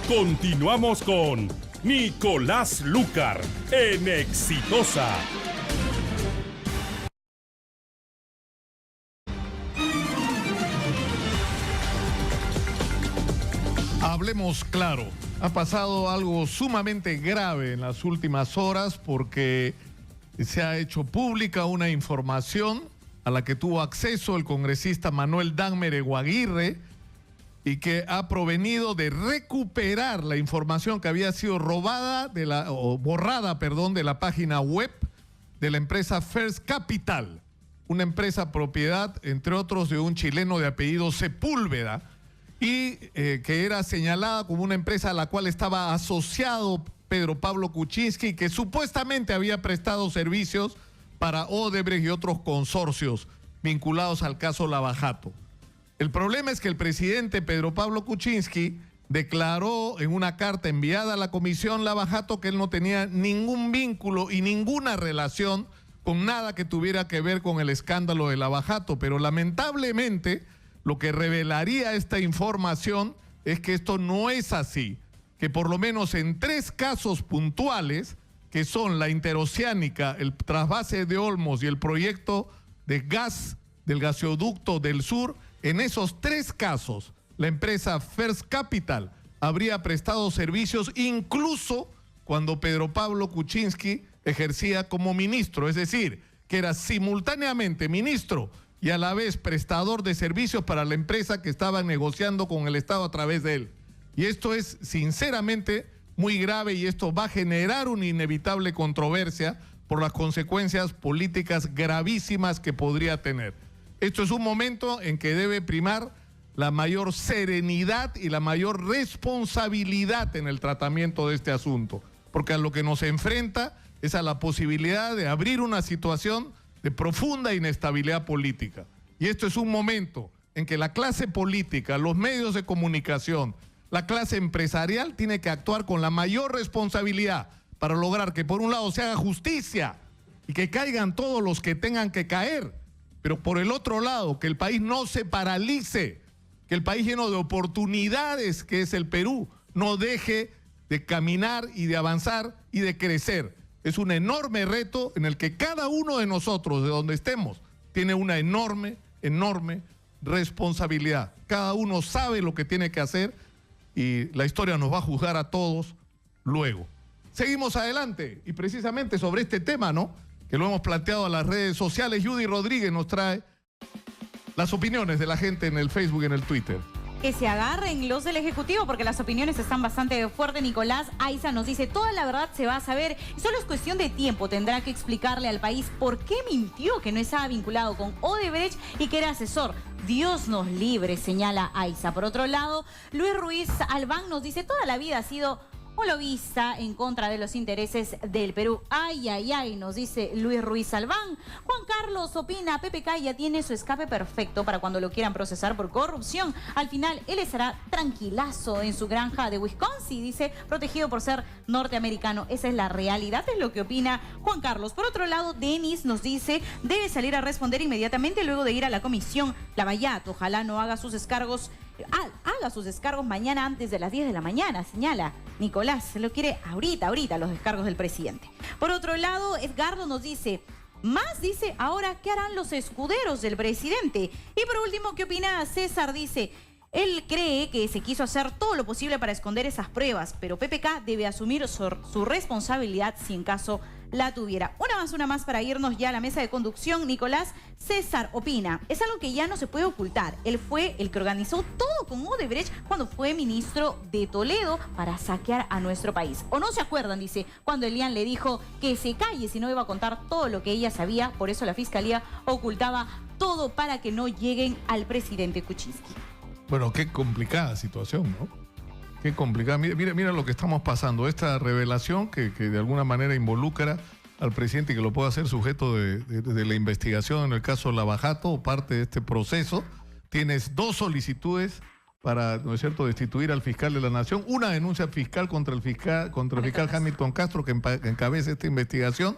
Continuamos con Nicolás Lúcar en Exitosa. Hablemos claro. Ha pasado algo sumamente grave en las últimas horas porque se ha hecho pública una información a la que tuvo acceso el congresista Manuel Dagmer Eguaguirre y que ha provenido de recuperar la información que había sido borrada de la página web de la empresa First Capital, una empresa propiedad, entre otros, de un chileno de apellido Sepúlveda, y que era señalada como una empresa a la cual estaba asociado Pedro Pablo Kuczynski, que supuestamente había prestado servicios para Odebrecht y otros consorcios vinculados al caso Lava-Jato. El problema es que el presidente Pedro Pablo Kuczynski declaró en una carta enviada a la Comisión Lava-Jato que él no tenía ningún vínculo y ninguna relación con nada que tuviera que ver con el escándalo de Lava-Jato, pero lamentablemente lo que revelaría esta información es que esto no es así, que por lo menos en 3 casos puntuales, que son la interoceánica, el trasvase de Olmos y el proyecto de gas del gasoducto del sur, en esos 3 casos la empresa First Capital habría prestado servicios incluso cuando Pedro Pablo Kuczynski ejercía como ministro, es decir, que era simultáneamente ministro y a la vez prestador de servicios para la empresa que estaba negociando con el Estado a través de él. Y esto es sinceramente muy grave y esto va a generar una inevitable controversia por las consecuencias políticas gravísimas que podría tener. Esto es un momento en que debe primar la mayor serenidad y la mayor responsabilidad en el tratamiento de este asunto, porque a lo que nos enfrenta es a la posibilidad de abrir una situación de profunda inestabilidad política. Y esto es un momento en que la clase política, los medios de comunicación, la clase empresarial tiene que actuar con la mayor responsabilidad para lograr que por un lado se haga justicia y que caigan todos los que tengan que caer, pero por el otro lado que el país no se paralice, que el país lleno de oportunidades que es el Perú no deje de caminar y de avanzar y de crecer. Es un enorme reto en el que cada uno de nosotros, de donde estemos, tiene una enorme responsabilidad. Cada uno sabe lo que tiene que hacer y la historia nos va a juzgar a todos luego. Seguimos adelante y precisamente sobre este tema, ¿no?, que lo hemos planteado a las redes sociales, Judy Rodríguez nos trae las opiniones de la gente en el Facebook y en el Twitter. Que se agarren los del Ejecutivo porque las opiniones están bastante fuertes. Nicolás Aiza nos dice, toda la verdad se va a saber y solo es cuestión de tiempo. Tendrá que explicarle al país por qué mintió que no estaba vinculado con Odebrecht y que era asesor. Dios nos libre, señala Aiza. Por otro lado, Luis Ruiz Albán nos dice, toda la vida ha sido un lobista en contra de los intereses del Perú. Ay, ay, ay, nos dice Luis Ruiz Albán. Juan Carlos opina, PPK ya tiene su escape perfecto para cuando lo quieran procesar por corrupción. Al final, él estará tranquilazo en su granja de Wisconsin, dice, protegido por ser norteamericano. Esa es la realidad, es lo que opina Juan Carlos. Por otro lado, Denis nos dice, debe salir a responder inmediatamente luego de ir a la comisión Lavallato. Ojalá no haga sus descargos, haga sus descargos mañana antes de las 10 de la mañana, señala Nicolás. Se lo quiere ahorita los descargos del presidente. Por otro lado, Edgardo nos dice, más dice, ahora, ¿qué harán los escuderos del presidente? Y por último, ¿qué opina César? Dice, él cree que se quiso hacer todo lo posible para esconder esas pruebas, pero PPK debe asumir su responsabilidad si en caso la tuviera. Una más para irnos ya a la mesa de conducción. Nicolás César opina, es algo que ya no se puede ocultar. Él fue el que organizó todo con Odebrecht cuando fue ministro de Toledo para saquear a nuestro país. O no se acuerdan, dice, cuando Elian le dijo que se calle si no iba a contar todo lo que ella sabía. Por eso la fiscalía ocultaba todo para que no lleguen al presidente Kuczynski. Bueno, qué complicada situación, ¿no? Qué complicada. Mira lo que estamos pasando. Esta revelación que de alguna manera involucra al presidente y que lo pueda hacer sujeto de la investigación en el caso Lavajato o parte de este proceso. Tienes 2 solicitudes para, ¿no es cierto?, destituir al fiscal de la Nación, una denuncia fiscal contra el fiscal Hamilton Castro, que encabeza esta investigación,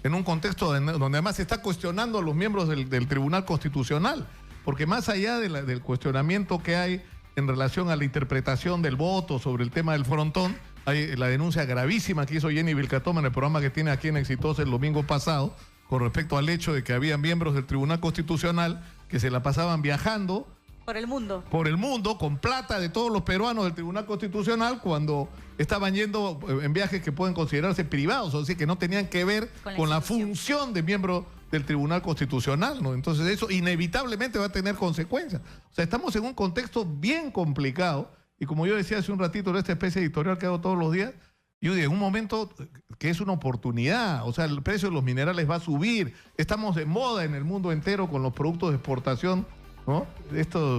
en un contexto donde además se está cuestionando a los miembros del Tribunal Constitucional, porque más allá del cuestionamiento que hay en relación a la interpretación del voto sobre el tema del frontón, hay la denuncia gravísima que hizo Jenny Vilcatoma en el programa que tiene aquí en Exitosa el domingo pasado, con respecto al hecho de que había miembros del Tribunal Constitucional que se la pasaban viajando por el mundo. Por el mundo, con plata de todos los peruanos del Tribunal Constitucional, cuando estaban yendo en viajes que pueden considerarse privados, o decir, que no tenían que ver con la función de miembro del Tribunal Constitucional, ¿no? Entonces eso inevitablemente va a tener consecuencias. O sea, estamos en un contexto bien complicado, y como yo decía hace un ratito en esta especie editorial que hago todos los días, yo digo, en un momento que es una oportunidad, o sea, el precio de los minerales va a subir, estamos de moda en el mundo entero con los productos de exportación, ¿no?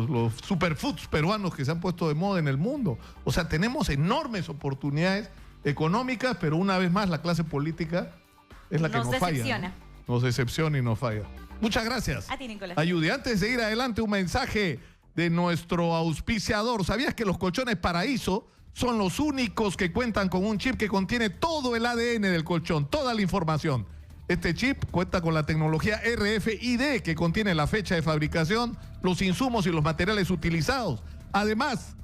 Los superfoods peruanos que se han puesto de moda en el mundo. O sea, tenemos enormes oportunidades económicas, pero una vez más la clase política es la que nos falla, ¿no? Nos decepciona y nos falla. Muchas gracias. A ti, Nicolás. Ayude. Antes de ir adelante, un mensaje de nuestro auspiciador. ¿Sabías que los colchones Paraíso son los únicos que cuentan con un chip que contiene todo el ADN del colchón, toda la información? Este chip cuenta con la tecnología RFID, que contiene la fecha de fabricación, los insumos y los materiales utilizados. Además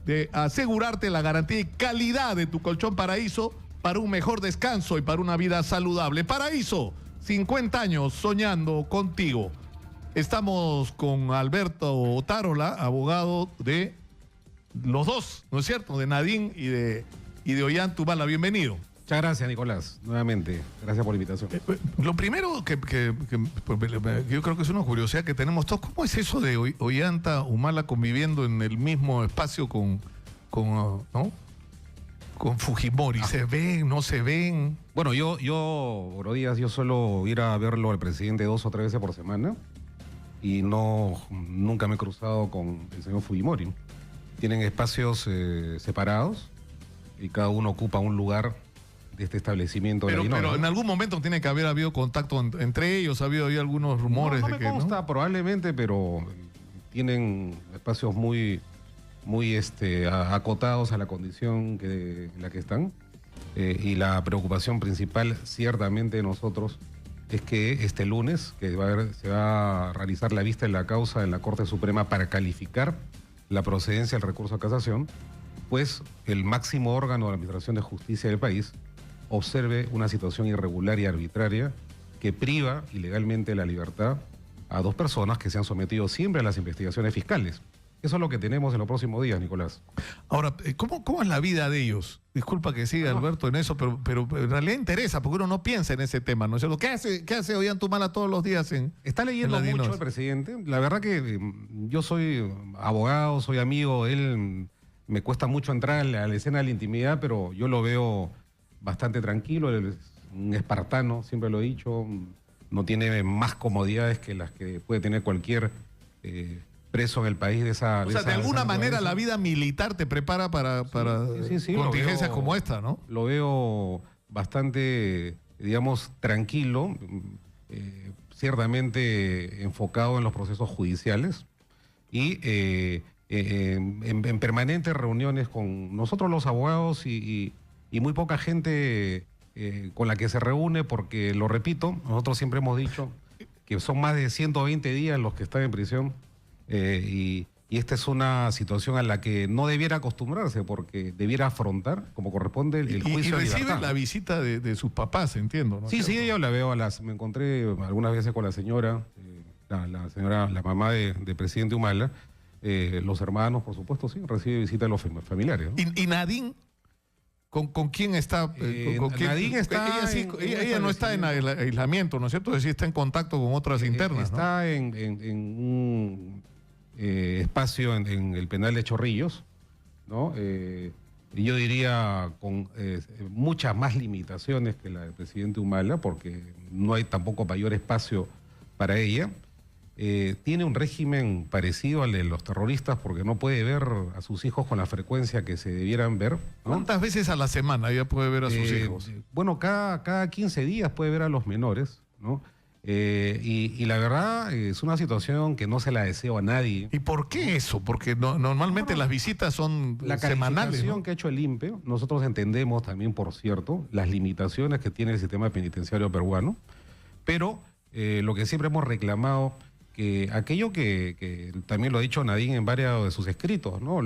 de asegurarte la garantía y calidad de tu colchón Paraíso para un mejor descanso y para una vida saludable. Paraíso, 50 años soñando contigo. Estamos con Alberto Otárola, abogado de los dos, ¿no es cierto? De Nadine y de Ollanta. Bienvenido. Muchas gracias, Nicolás. Nuevamente, gracias por la invitación. Lo primero que yo creo que es una curiosidad que tenemos todos, ¿cómo es eso de Ollanta, Humala conviviendo en el mismo espacio con Fujimori? ¿Se ven, no se ven? Bueno, Oro Díaz, yo suelo ir a verlo al presidente 2 o 3 veces por semana y nunca me he cruzado con el señor Fujimori. Tienen espacios separados y cada uno ocupa un lugar de este establecimiento. Pero en algún momento tiene que haber habido contacto entre ellos, ha habido ahí algunos rumores no de me que consta, probablemente, pero tienen espacios muy acotados a la condición en la que están. Y la preocupación principal, ciertamente, de nosotros es que este lunes, que se va a realizar la vista de la causa en la Corte Suprema para calificar la procedencia del recurso a casación, pues el máximo órgano de la Administración de Justicia del país observe una situación irregular y arbitraria que priva ilegalmente la libertad a 2 personas que se han sometido siempre a las investigaciones fiscales. Eso es lo que tenemos en los próximos días, Nicolás. Ahora, ¿cómo es la vida de ellos? Disculpa que siga Alberto en eso, pero en realidad interesa, porque uno no piensa en ese tema, ¿no es cierto? ¿Qué hace Ollanta todos los días Está leyendo mucho el presidente. La verdad que yo soy abogado, soy amigo, él me cuesta mucho entrar a la escena de la intimidad, pero yo lo veo bastante tranquilo, él es un espartano, siempre lo he dicho, no tiene más comodidades que las que puede tener cualquier preso en el país de esa... O sea, de alguna manera la vida militar te prepara para contingencias como esta, ¿no? Lo veo bastante, digamos, tranquilo, ciertamente enfocado en los procesos judiciales y en permanentes reuniones con nosotros los abogados y muy poca gente con la que se reúne, porque, lo repito, nosotros siempre hemos dicho que son más de 120 días los que están en prisión y esta es una situación a la que no debiera acostumbrarse, porque debiera afrontar, como corresponde, el juicio de libertad. Y recibe la visita de sus papás, entiendo, ¿no? Sí, yo la veo me encontré algunas veces con la señora, la mamá de presidente Humala, los hermanos, por supuesto, sí, recibe visita de los familiares, ¿no? ¿Y Nadine? ¿Con quién está? Nadine está... Ella no está en aislamiento, ¿no es cierto? Es decir, está en contacto con otras internas, está, ¿no? en un espacio en el penal de Chorrillos, ¿no? Y yo diría con muchas más limitaciones que la del presidente Humala, porque no hay tampoco mayor espacio para ella. tiene un régimen parecido al de los terroristas porque no puede ver a sus hijos con la frecuencia que se debieran ver, ¿no? ¿Cuántas veces a la semana ella puede ver a sus hijos? Bueno, cada 15 días puede ver a los menores, ¿no? Y la verdad es una situación que no se la deseo a nadie. ¿Y por qué eso? Porque normalmente las visitas son la semanales, calificación, ¿no? que ha hecho el INPE, nosotros entendemos también, por cierto, las limitaciones que tiene el sistema penitenciario peruano, pero lo que siempre hemos reclamado, que aquello que también lo ha dicho Nadine en varios de sus escritos, ¿no?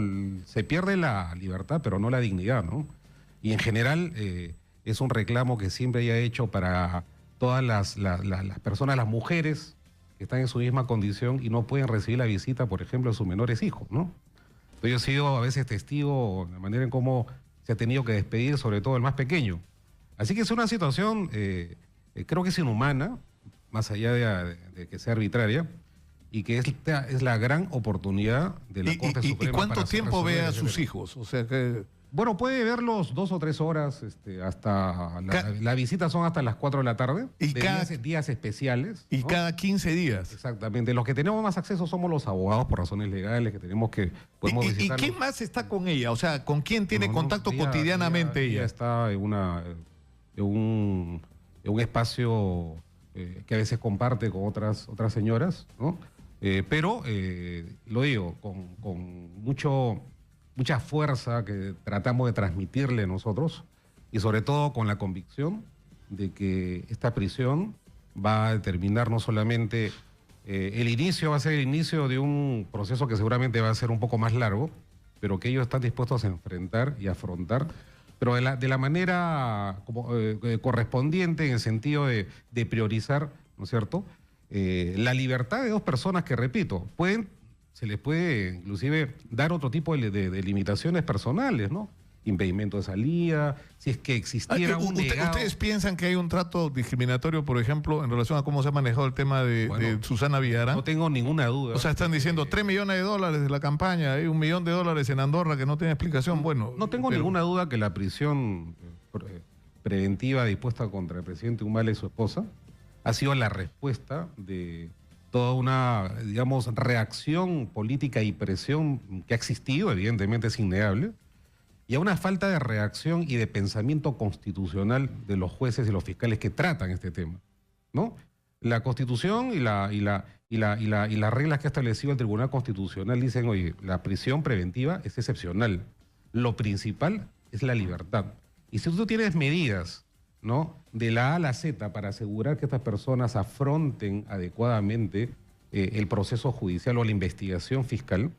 Se pierde la libertad, pero no la dignidad, ¿no? Y en general es un reclamo que siempre haya hecho para todas las personas, las mujeres que están en su misma condición y no pueden recibir la visita, por ejemplo, de sus menores hijos, ¿no? Entonces yo he sido a veces testigo de la manera en cómo se ha tenido que despedir, sobre todo el más pequeño. Así que es una situación, creo que es inhumana, más allá de que sea arbitraria, y que es la gran oportunidad de la Corte Suprema. ¿Y cuánto para tiempo ve a resolver sus hijos? O sea que... Bueno, puede verlos 2 o 3 horas, hasta la visita son hasta las 4 de la tarde, y días especiales. Y ¿no? cada 15 días. Exactamente. Los que tenemos más acceso somos los abogados por razones legales, que podemos visitarlos. ¿Y quién más está con ella? O sea, ¿con quién tiene contacto cotidianamente ella? Ella está en un espacio que a veces comparte con otras señoras, ¿no? Pero lo digo, con mucha fuerza que tratamos de transmitirle nosotros, y sobre todo con la convicción de que esta prisión va a determinar no solamente va a ser el inicio de un proceso que seguramente va a ser un poco más largo, pero que ellos están dispuestos a enfrentar y afrontar, pero de la manera correspondiente, en el sentido de priorizar, ¿no es cierto?, la libertad de 2 personas que, repito, se les puede inclusive dar otro tipo de limitaciones personales, ¿no? Impedimento de salida, si es que existiera un negado. ¿Ustedes piensan que hay un trato discriminatorio, por ejemplo, en relación a cómo se ha manejado el tema de Susana Villarán? No tengo ninguna duda. O sea, están diciendo $3 millones de la campaña, hay $1 millón en Andorra que no tiene explicación. Bueno, no tengo ninguna duda que la prisión preventiva dispuesta contra el presidente Humala y su esposa ha sido la respuesta de toda una, digamos, reacción política y presión que ha existido, evidentemente es innegable, y a una falta de reacción y de pensamiento constitucional de los jueces y los fiscales que tratan este tema, ¿no? La Constitución y las reglas que ha establecido el Tribunal Constitucional dicen, oye, la prisión preventiva es excepcional. Lo principal es la libertad. Y si tú tienes medidas, ¿no?, de la A a la Z para asegurar que estas personas afronten adecuadamente el proceso judicial o la investigación fiscal,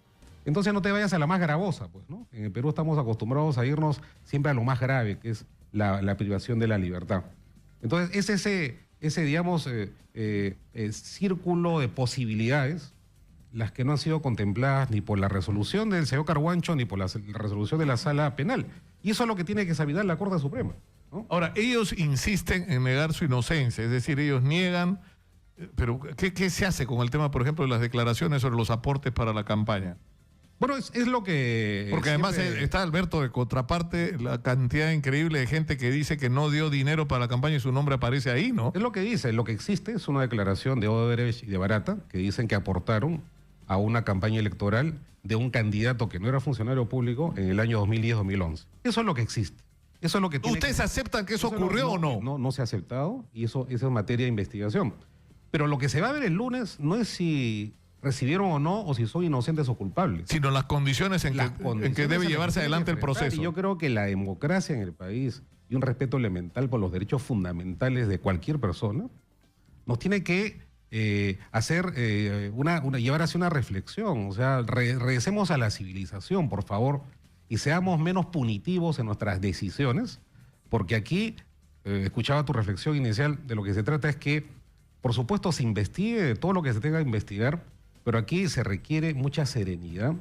entonces no te vayas a la más gravosa, pues, ¿no? En el Perú estamos acostumbrados a irnos siempre a lo más grave, que es la privación de la libertad. Entonces es ese digamos, círculo de posibilidades las que no han sido contempladas ni por la resolución del señor Carhuancho ni por la resolución de la Sala Penal. Y eso es lo que tiene que examinar la Corte Suprema, ¿no? Ahora, ellos insisten en negar su inocencia, es decir, ellos niegan, pero ¿qué se hace con el tema, por ejemplo, de las declaraciones sobre los aportes para la campaña? Bueno, es lo que... Porque además está Alberto de contraparte, la cantidad increíble de gente que dice que no dio dinero para la campaña y su nombre aparece ahí, ¿no? Es lo que dice, lo que existe es una declaración de Odebrecht y de Barata que dicen que aportaron a una campaña electoral de un candidato que no era funcionario público en el año 2010-2011. Eso es lo que existe. Eso es lo que ¿Ustedes aceptan que eso ocurrió o no? No se ha aceptado y eso es materia de investigación. Pero lo que se va a ver el lunes no es si recibieron o no, o si son inocentes o culpables. Sino las condiciones en que debe llevarse adelante el proceso. Y yo creo que la democracia en el país y un respeto elemental por los derechos fundamentales de cualquier persona nos tiene que llevar hacia una reflexión. O sea, regresemos a la civilización, por favor, y seamos menos punitivos en nuestras decisiones, porque aquí, escuchaba tu reflexión inicial, de lo que se trata es que, por supuesto, se investigue todo lo que se tenga que investigar, pero aquí se requiere mucha serenidad,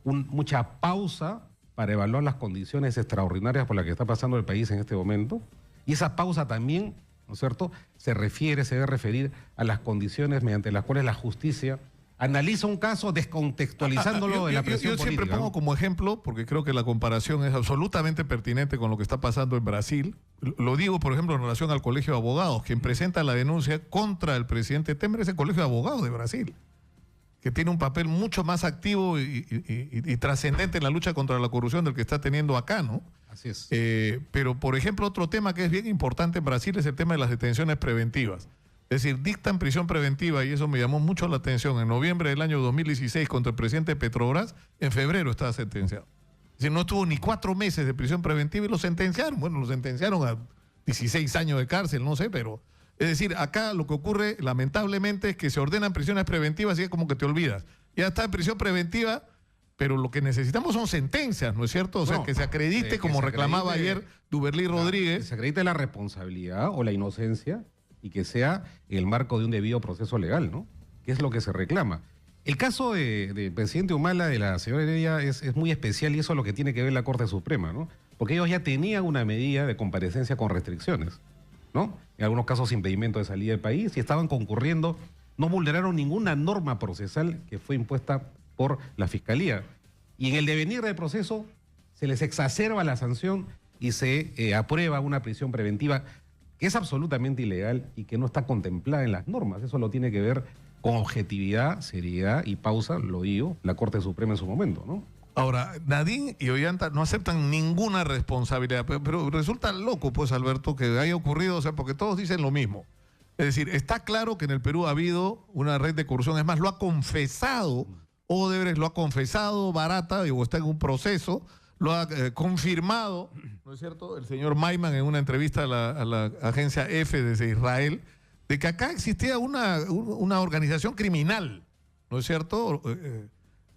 mucha pausa para evaluar las condiciones extraordinarias por las que está pasando el país en este momento, y esa pausa también, ¿no es cierto?, se debe referir a las condiciones mediante las cuales la justicia analiza un caso descontextualizándolo de la presión política. Yo siempre pongo como ejemplo, porque creo que la comparación es absolutamente pertinente con lo que está pasando en Brasil. Lo digo, por ejemplo, en relación al Colegio de Abogados. Quien presenta la denuncia contra el presidente Temer es el Colegio de Abogados de Brasil. que tiene un papel mucho más activo y trascendente en la lucha contra la corrupción del que está teniendo acá, ¿no? Así es. Pero, por ejemplo, otro tema que es bien importante en Brasil es el tema de las detenciones preventivas. Es decir, dictan prisión preventiva, y eso me llamó mucho la atención, en noviembre del año 2016 contra el presidente Petrobras, en febrero estaba sentenciado. Es decir, no estuvo ni 4 meses de prisión preventiva y lo sentenciaron. Bueno, lo sentenciaron a 16 años de cárcel, no sé, pero... Es decir, acá lo que ocurre, lamentablemente, es que se ordenan prisiones preventivas y es como que te olvidas. Ya está en prisión preventiva, pero lo que necesitamos son sentencias, ¿no es cierto? O sea, que se acredite, como reclamaba ayer Duberly Rodríguez. Que se acredite la responsabilidad o la inocencia y que sea en el marco de un debido proceso legal, ¿no? Que es lo que se reclama. El caso del presidente Humala, de la señora Heredia, es muy especial, y eso es lo que tiene que ver la Corte Suprema, ¿no? Porque ellos ya tenían una medida de comparecencia con restricciones, ¿no? En algunos casos impedimento de salida del país, y estaban concurriendo, no vulneraron ninguna norma procesal que fue impuesta por la Fiscalía. Y en el devenir del proceso se les exacerba la sanción y se aprueba una prisión preventiva que es absolutamente ilegal y que no está contemplada en las normas. Eso lo tiene que ver con objetividad, seriedad y pausa, lo digo, la Corte Suprema en su momento, ¿no? Ahora, Nadine y Ollanta no aceptan ninguna responsabilidad, pero resulta loco, pues, Alberto, que haya ocurrido, o sea, porque todos dicen lo mismo. Es decir, está claro que en el Perú ha habido una red de corrupción, es más, lo ha confesado Odebrecht, lo ha confesado Barata, digo, está en un proceso, lo ha confirmado, ¿no es cierto?, el señor Maiman en una entrevista a la agencia EFE desde Israel, de que acá existía una organización criminal, ¿no es cierto?,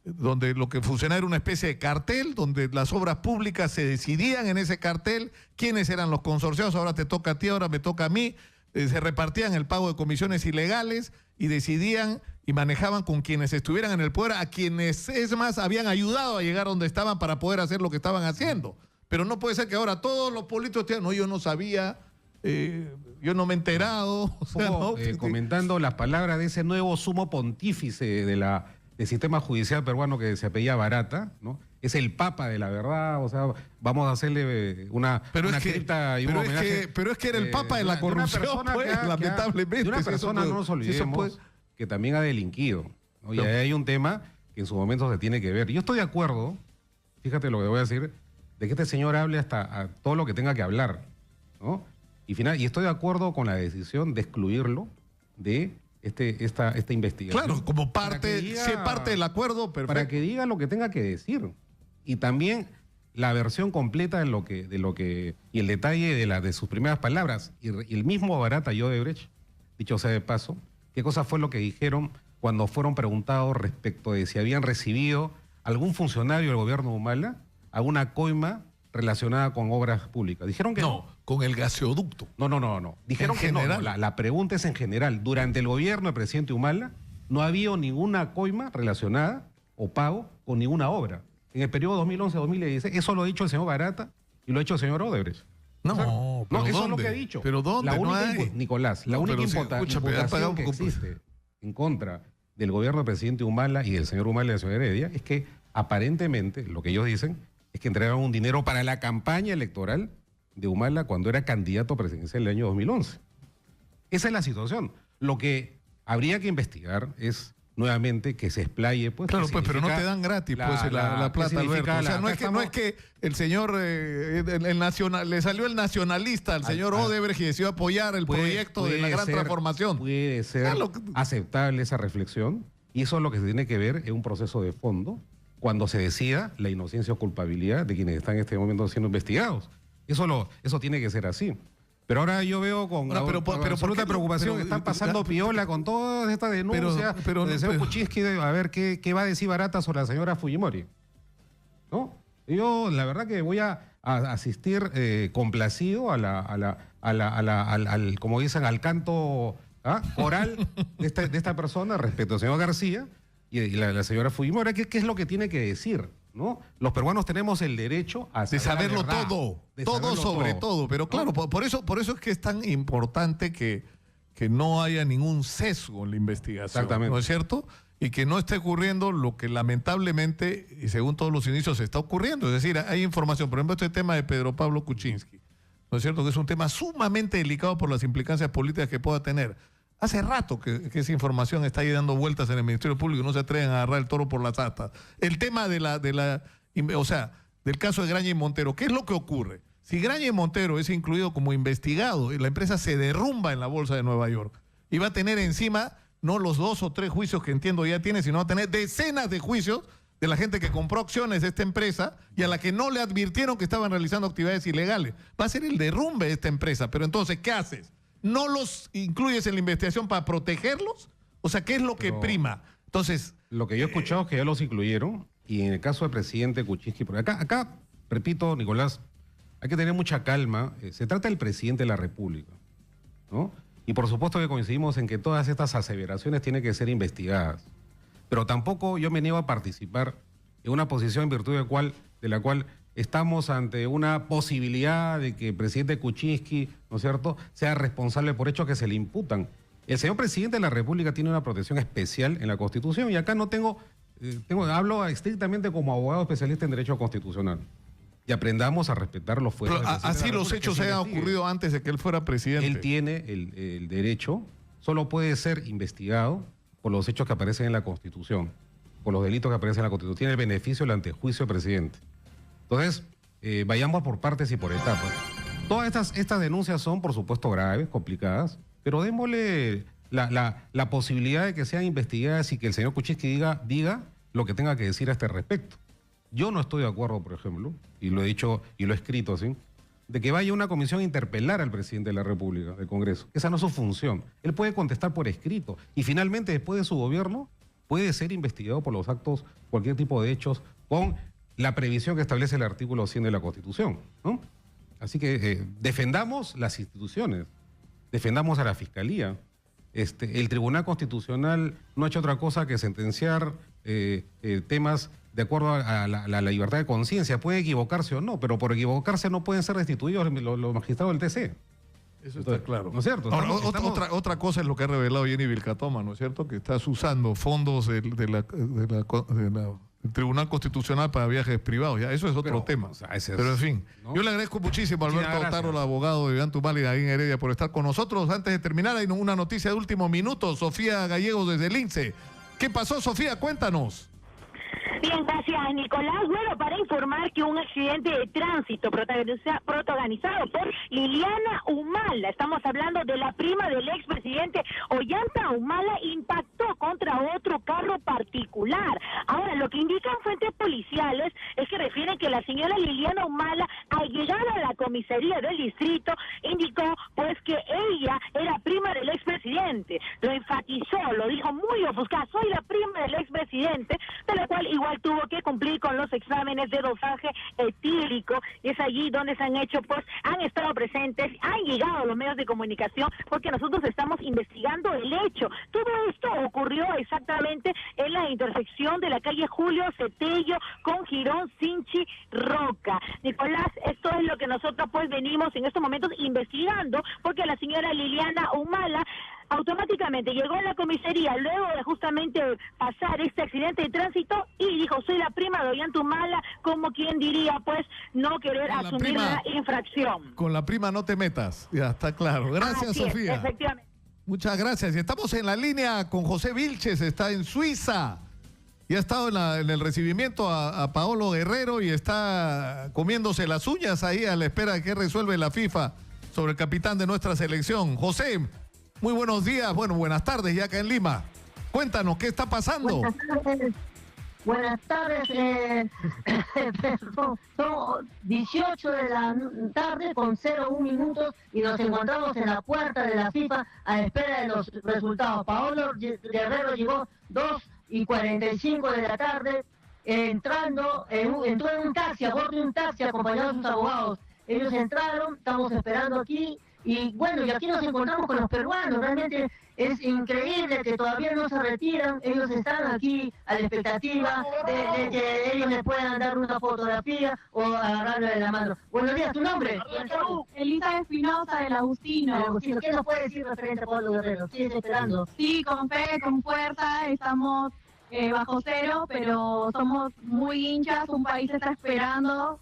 donde lo que funcionaba era una especie de cartel, donde las obras públicas se decidían en ese cartel, quiénes eran los consorciados, ahora te toca a ti, ahora me toca a mí, se repartían el pago de comisiones ilegales y decidían y manejaban con quienes estuvieran en el poder, a quienes, es más, habían ayudado a llegar donde estaban para poder hacer lo que estaban haciendo. Pero no puede ser que ahora todos los políticos digan, no, yo no sabía, yo no me he enterado. O sea, ¿no? Comentando las palabras de ese nuevo sumo pontífice del sistema judicial peruano que se apellía Barata, ¿no? Es el papa de la verdad, o sea, vamos a hacerle una cripta y un homenaje. Pero es que era el papa de la corrupción, pues, lamentablemente. De una persona, no nos olvidemos, que también ha delinquido, ¿no? Y ahí hay un tema que en su momento se tiene que ver. Yo estoy de acuerdo, fíjate lo que voy a decir, de que este señor hable hasta a todo lo que tenga que hablar, ¿no? Y estoy de acuerdo con la decisión de excluirlo de esta investigación. Claro, como parte, si es parte del acuerdo, perfecto. Para que diga lo que tenga que decir. Y también la versión completa de lo que y el detalle de sus primeras palabras. Y el mismo Barata y Odebrecht, dicho sea de paso, qué cosa fue lo que dijeron cuando fueron preguntados respecto de si habían recibido algún funcionario del gobierno de Humala alguna coima relacionada con obras públicas. Dijeron que no. Con el gaseoducto. No. Dijeron que no. La pregunta es en general. Durante el gobierno del presidente Humala no ha habido ninguna coima relacionada o pago con ninguna obra. En el periodo 2011-2016, eso lo ha dicho el señor Barata y lo ha hecho el señor Odebrecht. No, eso es lo que ha dicho. ¿Pero dónde? Nicolás, la única imputación que existe en contra del gobierno del presidente Humala y del señor Humala y de la señora Heredia es que aparentemente, lo que ellos dicen, es que entregaron un dinero para la campaña electoral de Humala cuando era candidato presidencial el año 2011. Esa es la situación. Lo que habría que investigar es nuevamente que se explaye, pues. Claro, pues, pero no te dan gratis, pues, la plata, Alberto. O sea, no es que el señor, le salió el nacionalista al señor Odebrecht y decidió apoyar el proyecto de la gran transformación. Puede ser aceptable esa reflexión, y eso es lo que se tiene que ver en un proceso de fondo cuando se decida la inocencia o culpabilidad de quienes están en este momento siendo investigados. Eso tiene que ser así. Pero ahora yo veo con absoluta preocupación que están pasando piola con todas estas denuncias del señor Kuczynski, a ver qué va a decir Barata sobre la señora Fujimori, ¿no? Yo la verdad que voy a asistir complacido al como dicen, al canto coral de esta persona respecto al señor García y la señora Fujimori. ¿Qué es lo que tiene que decir? ¿No? Los peruanos tenemos el derecho de saberlo todo, sobre todo. Pero claro, por eso es que es tan importante que no haya ningún sesgo en la investigación. Exactamente. ¿No es cierto? Y que no esté ocurriendo lo que lamentablemente, y según todos los indicios, está ocurriendo. Es decir, hay información. Por ejemplo, este tema de Pedro Pablo Kuczynski, ¿no es cierto? Que es un tema sumamente delicado por las implicancias políticas que pueda tener. Hace rato que esa información está ahí dando vueltas en el Ministerio Público y no se atreven a agarrar el toro por las astas. El tema del caso de Graña y Montero, ¿qué es lo que ocurre? Si Graña y Montero es incluido como investigado, la empresa se derrumba en la Bolsa de Nueva York y va a tener encima no los 2 o 3 juicios que entiendo ya tiene, sino va a tener decenas de juicios de la gente que compró acciones de esta empresa y a la que no le advirtieron que estaban realizando actividades ilegales. Va a ser el derrumbe de esta empresa. Pero entonces, ¿qué haces? ¿No los incluyes en la investigación para protegerlos? O sea, ¿qué es lo que prima? Entonces... Lo que yo he escuchado es que ya los incluyeron, y en el caso del presidente Kuczynski, porque acá, repito, Nicolás, hay que tener mucha calma. Se trata del presidente de la República, ¿no? Y por supuesto que coincidimos en que todas estas aseveraciones tienen que ser investigadas. Pero tampoco yo me niego a participar en una posición en virtud de la cual estamos ante una posibilidad de que el presidente Kuczynski, ¿no es cierto?, sea responsable por hechos que se le imputan. El señor presidente de la República tiene una protección especial en la Constitución y acá no hablo estrictamente como abogado especialista en derecho constitucional. Y aprendamos a respetar los fueros. Así los hechos hayan ocurrido antes de que él fuera presidente. Él tiene el derecho, solo puede ser investigado por los hechos que aparecen en la Constitución, por los delitos que aparecen en la Constitución. Tiene el beneficio del antejuicio del presidente. Entonces, vayamos por partes y por etapas. Todas estas denuncias son, por supuesto, graves, complicadas, pero démosle la posibilidad de que sean investigadas y que el señor Kuczynski diga lo que tenga que decir a este respecto. Yo no estoy de acuerdo, por ejemplo, y lo he dicho y lo he escrito así, de que vaya una comisión a interpelar al presidente de la República, del Congreso. Esa no es su función. Él puede contestar por escrito y finalmente, después de su gobierno, puede ser investigado por los actos, cualquier tipo de hechos, con la previsión que establece el artículo 100 de la Constitución, ¿no? Así que defendamos las instituciones, defendamos a la Fiscalía. El Tribunal Constitucional no ha hecho otra cosa que sentenciar temas de acuerdo a la libertad de conciencia. Pueden equivocarse o no, pero por equivocarse no pueden ser destituidos los magistrados del TC. Eso está claro. ¿No es cierto? Ahora, otra cosa es lo que ha revelado Jenny Vilcatoma, ¿no es cierto? Que estás usando fondos del Tribunal Constitucional para viajes privados. Ya, eso es otro tema. O sea, pero en fin, ¿no? Yo le agradezco muchísimo a Alberto Otárola, el abogado de Ollantaytamala y Nadine Heredia, por estar con nosotros. Antes de terminar, hay una noticia de último minuto. Sofía Gallegos desde el INSE. ¿Qué pasó, Sofía? Cuéntanos. Bien, gracias, Nicolás. Bueno, para informar que un accidente de tránsito protagonizado por Liliana Humala, estamos hablando de la prima del expresidente Ollanta Humala, impactó contra otro carro particular. Ahora, lo que indican fuentes policiales es que refieren que la señora Liliana Humala, al llegar a la comisaría del distrito, indicó pues que ella era prima del expresidente. Lo enfatizó, lo dijo muy ofuscada: soy la prima del expresidente, de la cual igual tuvo que cumplir con los exámenes de dosaje etílico, y es allí donde se han hecho, pues, han estado presentes, han llegado a los medios de comunicación, porque nosotros estamos investigando el hecho. Todo esto ocurrió exactamente en la intersección de la calle Julio Cetello con Girón Sinchi Roca. Nicolás, esto es lo que nosotros pues venimos en estos momentos investigando, porque la señora Liliana Humala automáticamente llegó a la comisaría luego de justamente pasar este accidente de tránsito y dijo: soy la prima de Ollanta Humala, como quien diría pues no querer asumir la infracción. Con la prima no te metas, ya está claro. Gracias, así Sofía. Es, efectivamente. Muchas gracias. Y estamos en la línea con José Vilches, está en Suiza. Y ha estado en el recibimiento a Paolo Guerrero y está comiéndose las uñas ahí a la espera de que resuelve la FIFA sobre el capitán de nuestra selección. José, muy buenos días, buenas tardes ya acá en Lima. Cuéntanos, ¿qué está pasando? Buenas tardes. Son 18 de la tarde con 01 minutos y nos encontramos en la puerta de la FIFA a espera de los resultados. Paolo Guerrero llegó 2:45 de la tarde, entró en un taxi, a bordo de un taxi, acompañado de sus abogados. Ellos entraron, estamos esperando aquí. Y bueno, y aquí nos encontramos con los peruanos. Realmente es increíble que todavía no se retiran. Ellos están aquí a la expectativa de que ellos les puedan dar una fotografía o agarrarlo de la mano. Buenos días, ¿tu nombre? Elisa Espinosa del Agustino. ¿Qué nos puede decir referente a Pablo Guerrero? ¿Sigues esperando? Sí, con fe, con fuerza. Estamos bajo cero, pero somos muy hinchas. Un país está esperando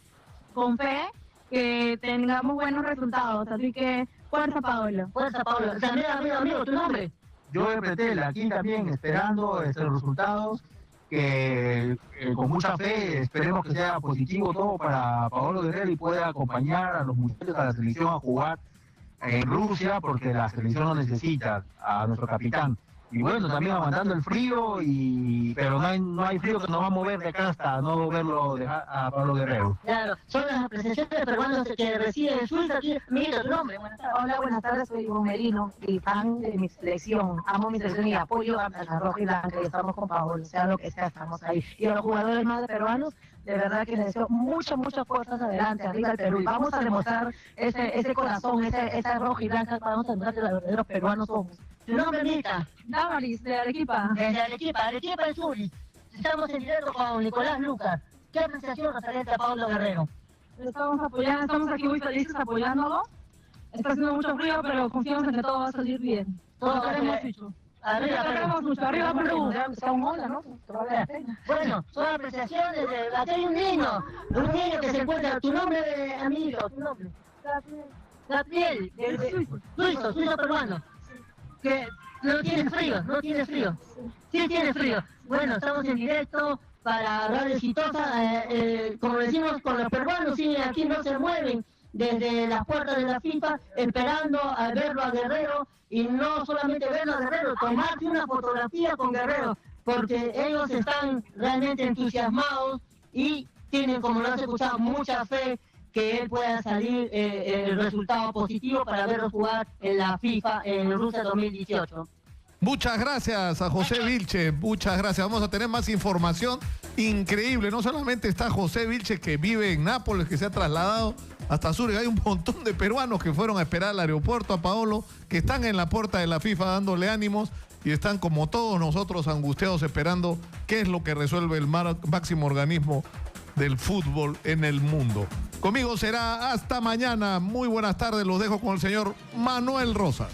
con fe que tengamos buenos resultados, así que fuerza, Paolo. Fuerza, Paolo. También, amigo, ¿tu nombre? yo de Pretel, aquí también esperando los resultados, que con mucha fe esperemos que sea positivo todo para Paolo Guerrero y pueda acompañar a los muchachos a la selección a jugar en Rusia, porque la selección lo necesita, a nuestro capitán. Y bueno, también aguantando el frío, pero no hay frío que nos va a mover de acá hasta no verlo a Paolo Guerrero. Claro, son las apreciaciones peruanos que residen en Suiza. Aquí, mira tu nombre. Hola, buenas tardes, soy Ivonne Merino y fan de mi selección. Amo mi selección y apoyo a la roja y blanca y estamos con Paolo, sea lo que sea, estamos ahí. Y a los jugadores más peruanos, de verdad que les deseo muchas fuerzas adelante, arriba el Perú. Y vamos a demostrar ese corazón, esa roja y blanca, vamos a demostrar que los verdaderos peruanos somos. ¿Tu nombre, Mita? Damaris, de Arequipa. Desde Arequipa del Sur. Estamos en directo con Nicolás Lucas. ¿Qué apreciación referente a Paolo Guerrero? Estamos apoyando, estamos aquí muy felices apoyándolo. Está haciendo mucho frío, pero confiamos en que todo va a salir bien. Todo queremos mucho. Arriba Perú. Está un hola, ¿no? Bueno, son apreciaciones de... Aquí hay un niño que se encuentra. ¿Tu nombre, amigo? ¿Tu nombre? Gabriel, suizo peruano. Que no tiene frío. Sí tiene frío. Bueno, estamos en directo para Radio Exitosa. Como decimos con los peruanos, sí, aquí no se mueven desde las puertas de la FIFA, esperando a verlo a Guerrero, y no solamente verlo a Guerrero, tomarse una fotografía con Guerrero, porque ellos están realmente entusiasmados y tienen, como lo has escuchado, mucha fe que él pueda salir el resultado positivo para verlo jugar en la FIFA en Rusia 2018. Muchas gracias a José Vilche, muchas gracias. Vamos a tener más información increíble. No solamente está José Vilche, que vive en Nápoles, que se ha trasladado hasta Zúrich. Hay un montón de peruanos que fueron a esperar al aeropuerto a Paolo, que están en la puerta de la FIFA dándole ánimos y están como todos nosotros angustiados esperando qué es lo que resuelve el máximo organismo del fútbol en el mundo. Conmigo será hasta mañana. Muy buenas tardes. Los dejo con el señor Manuel Rosas.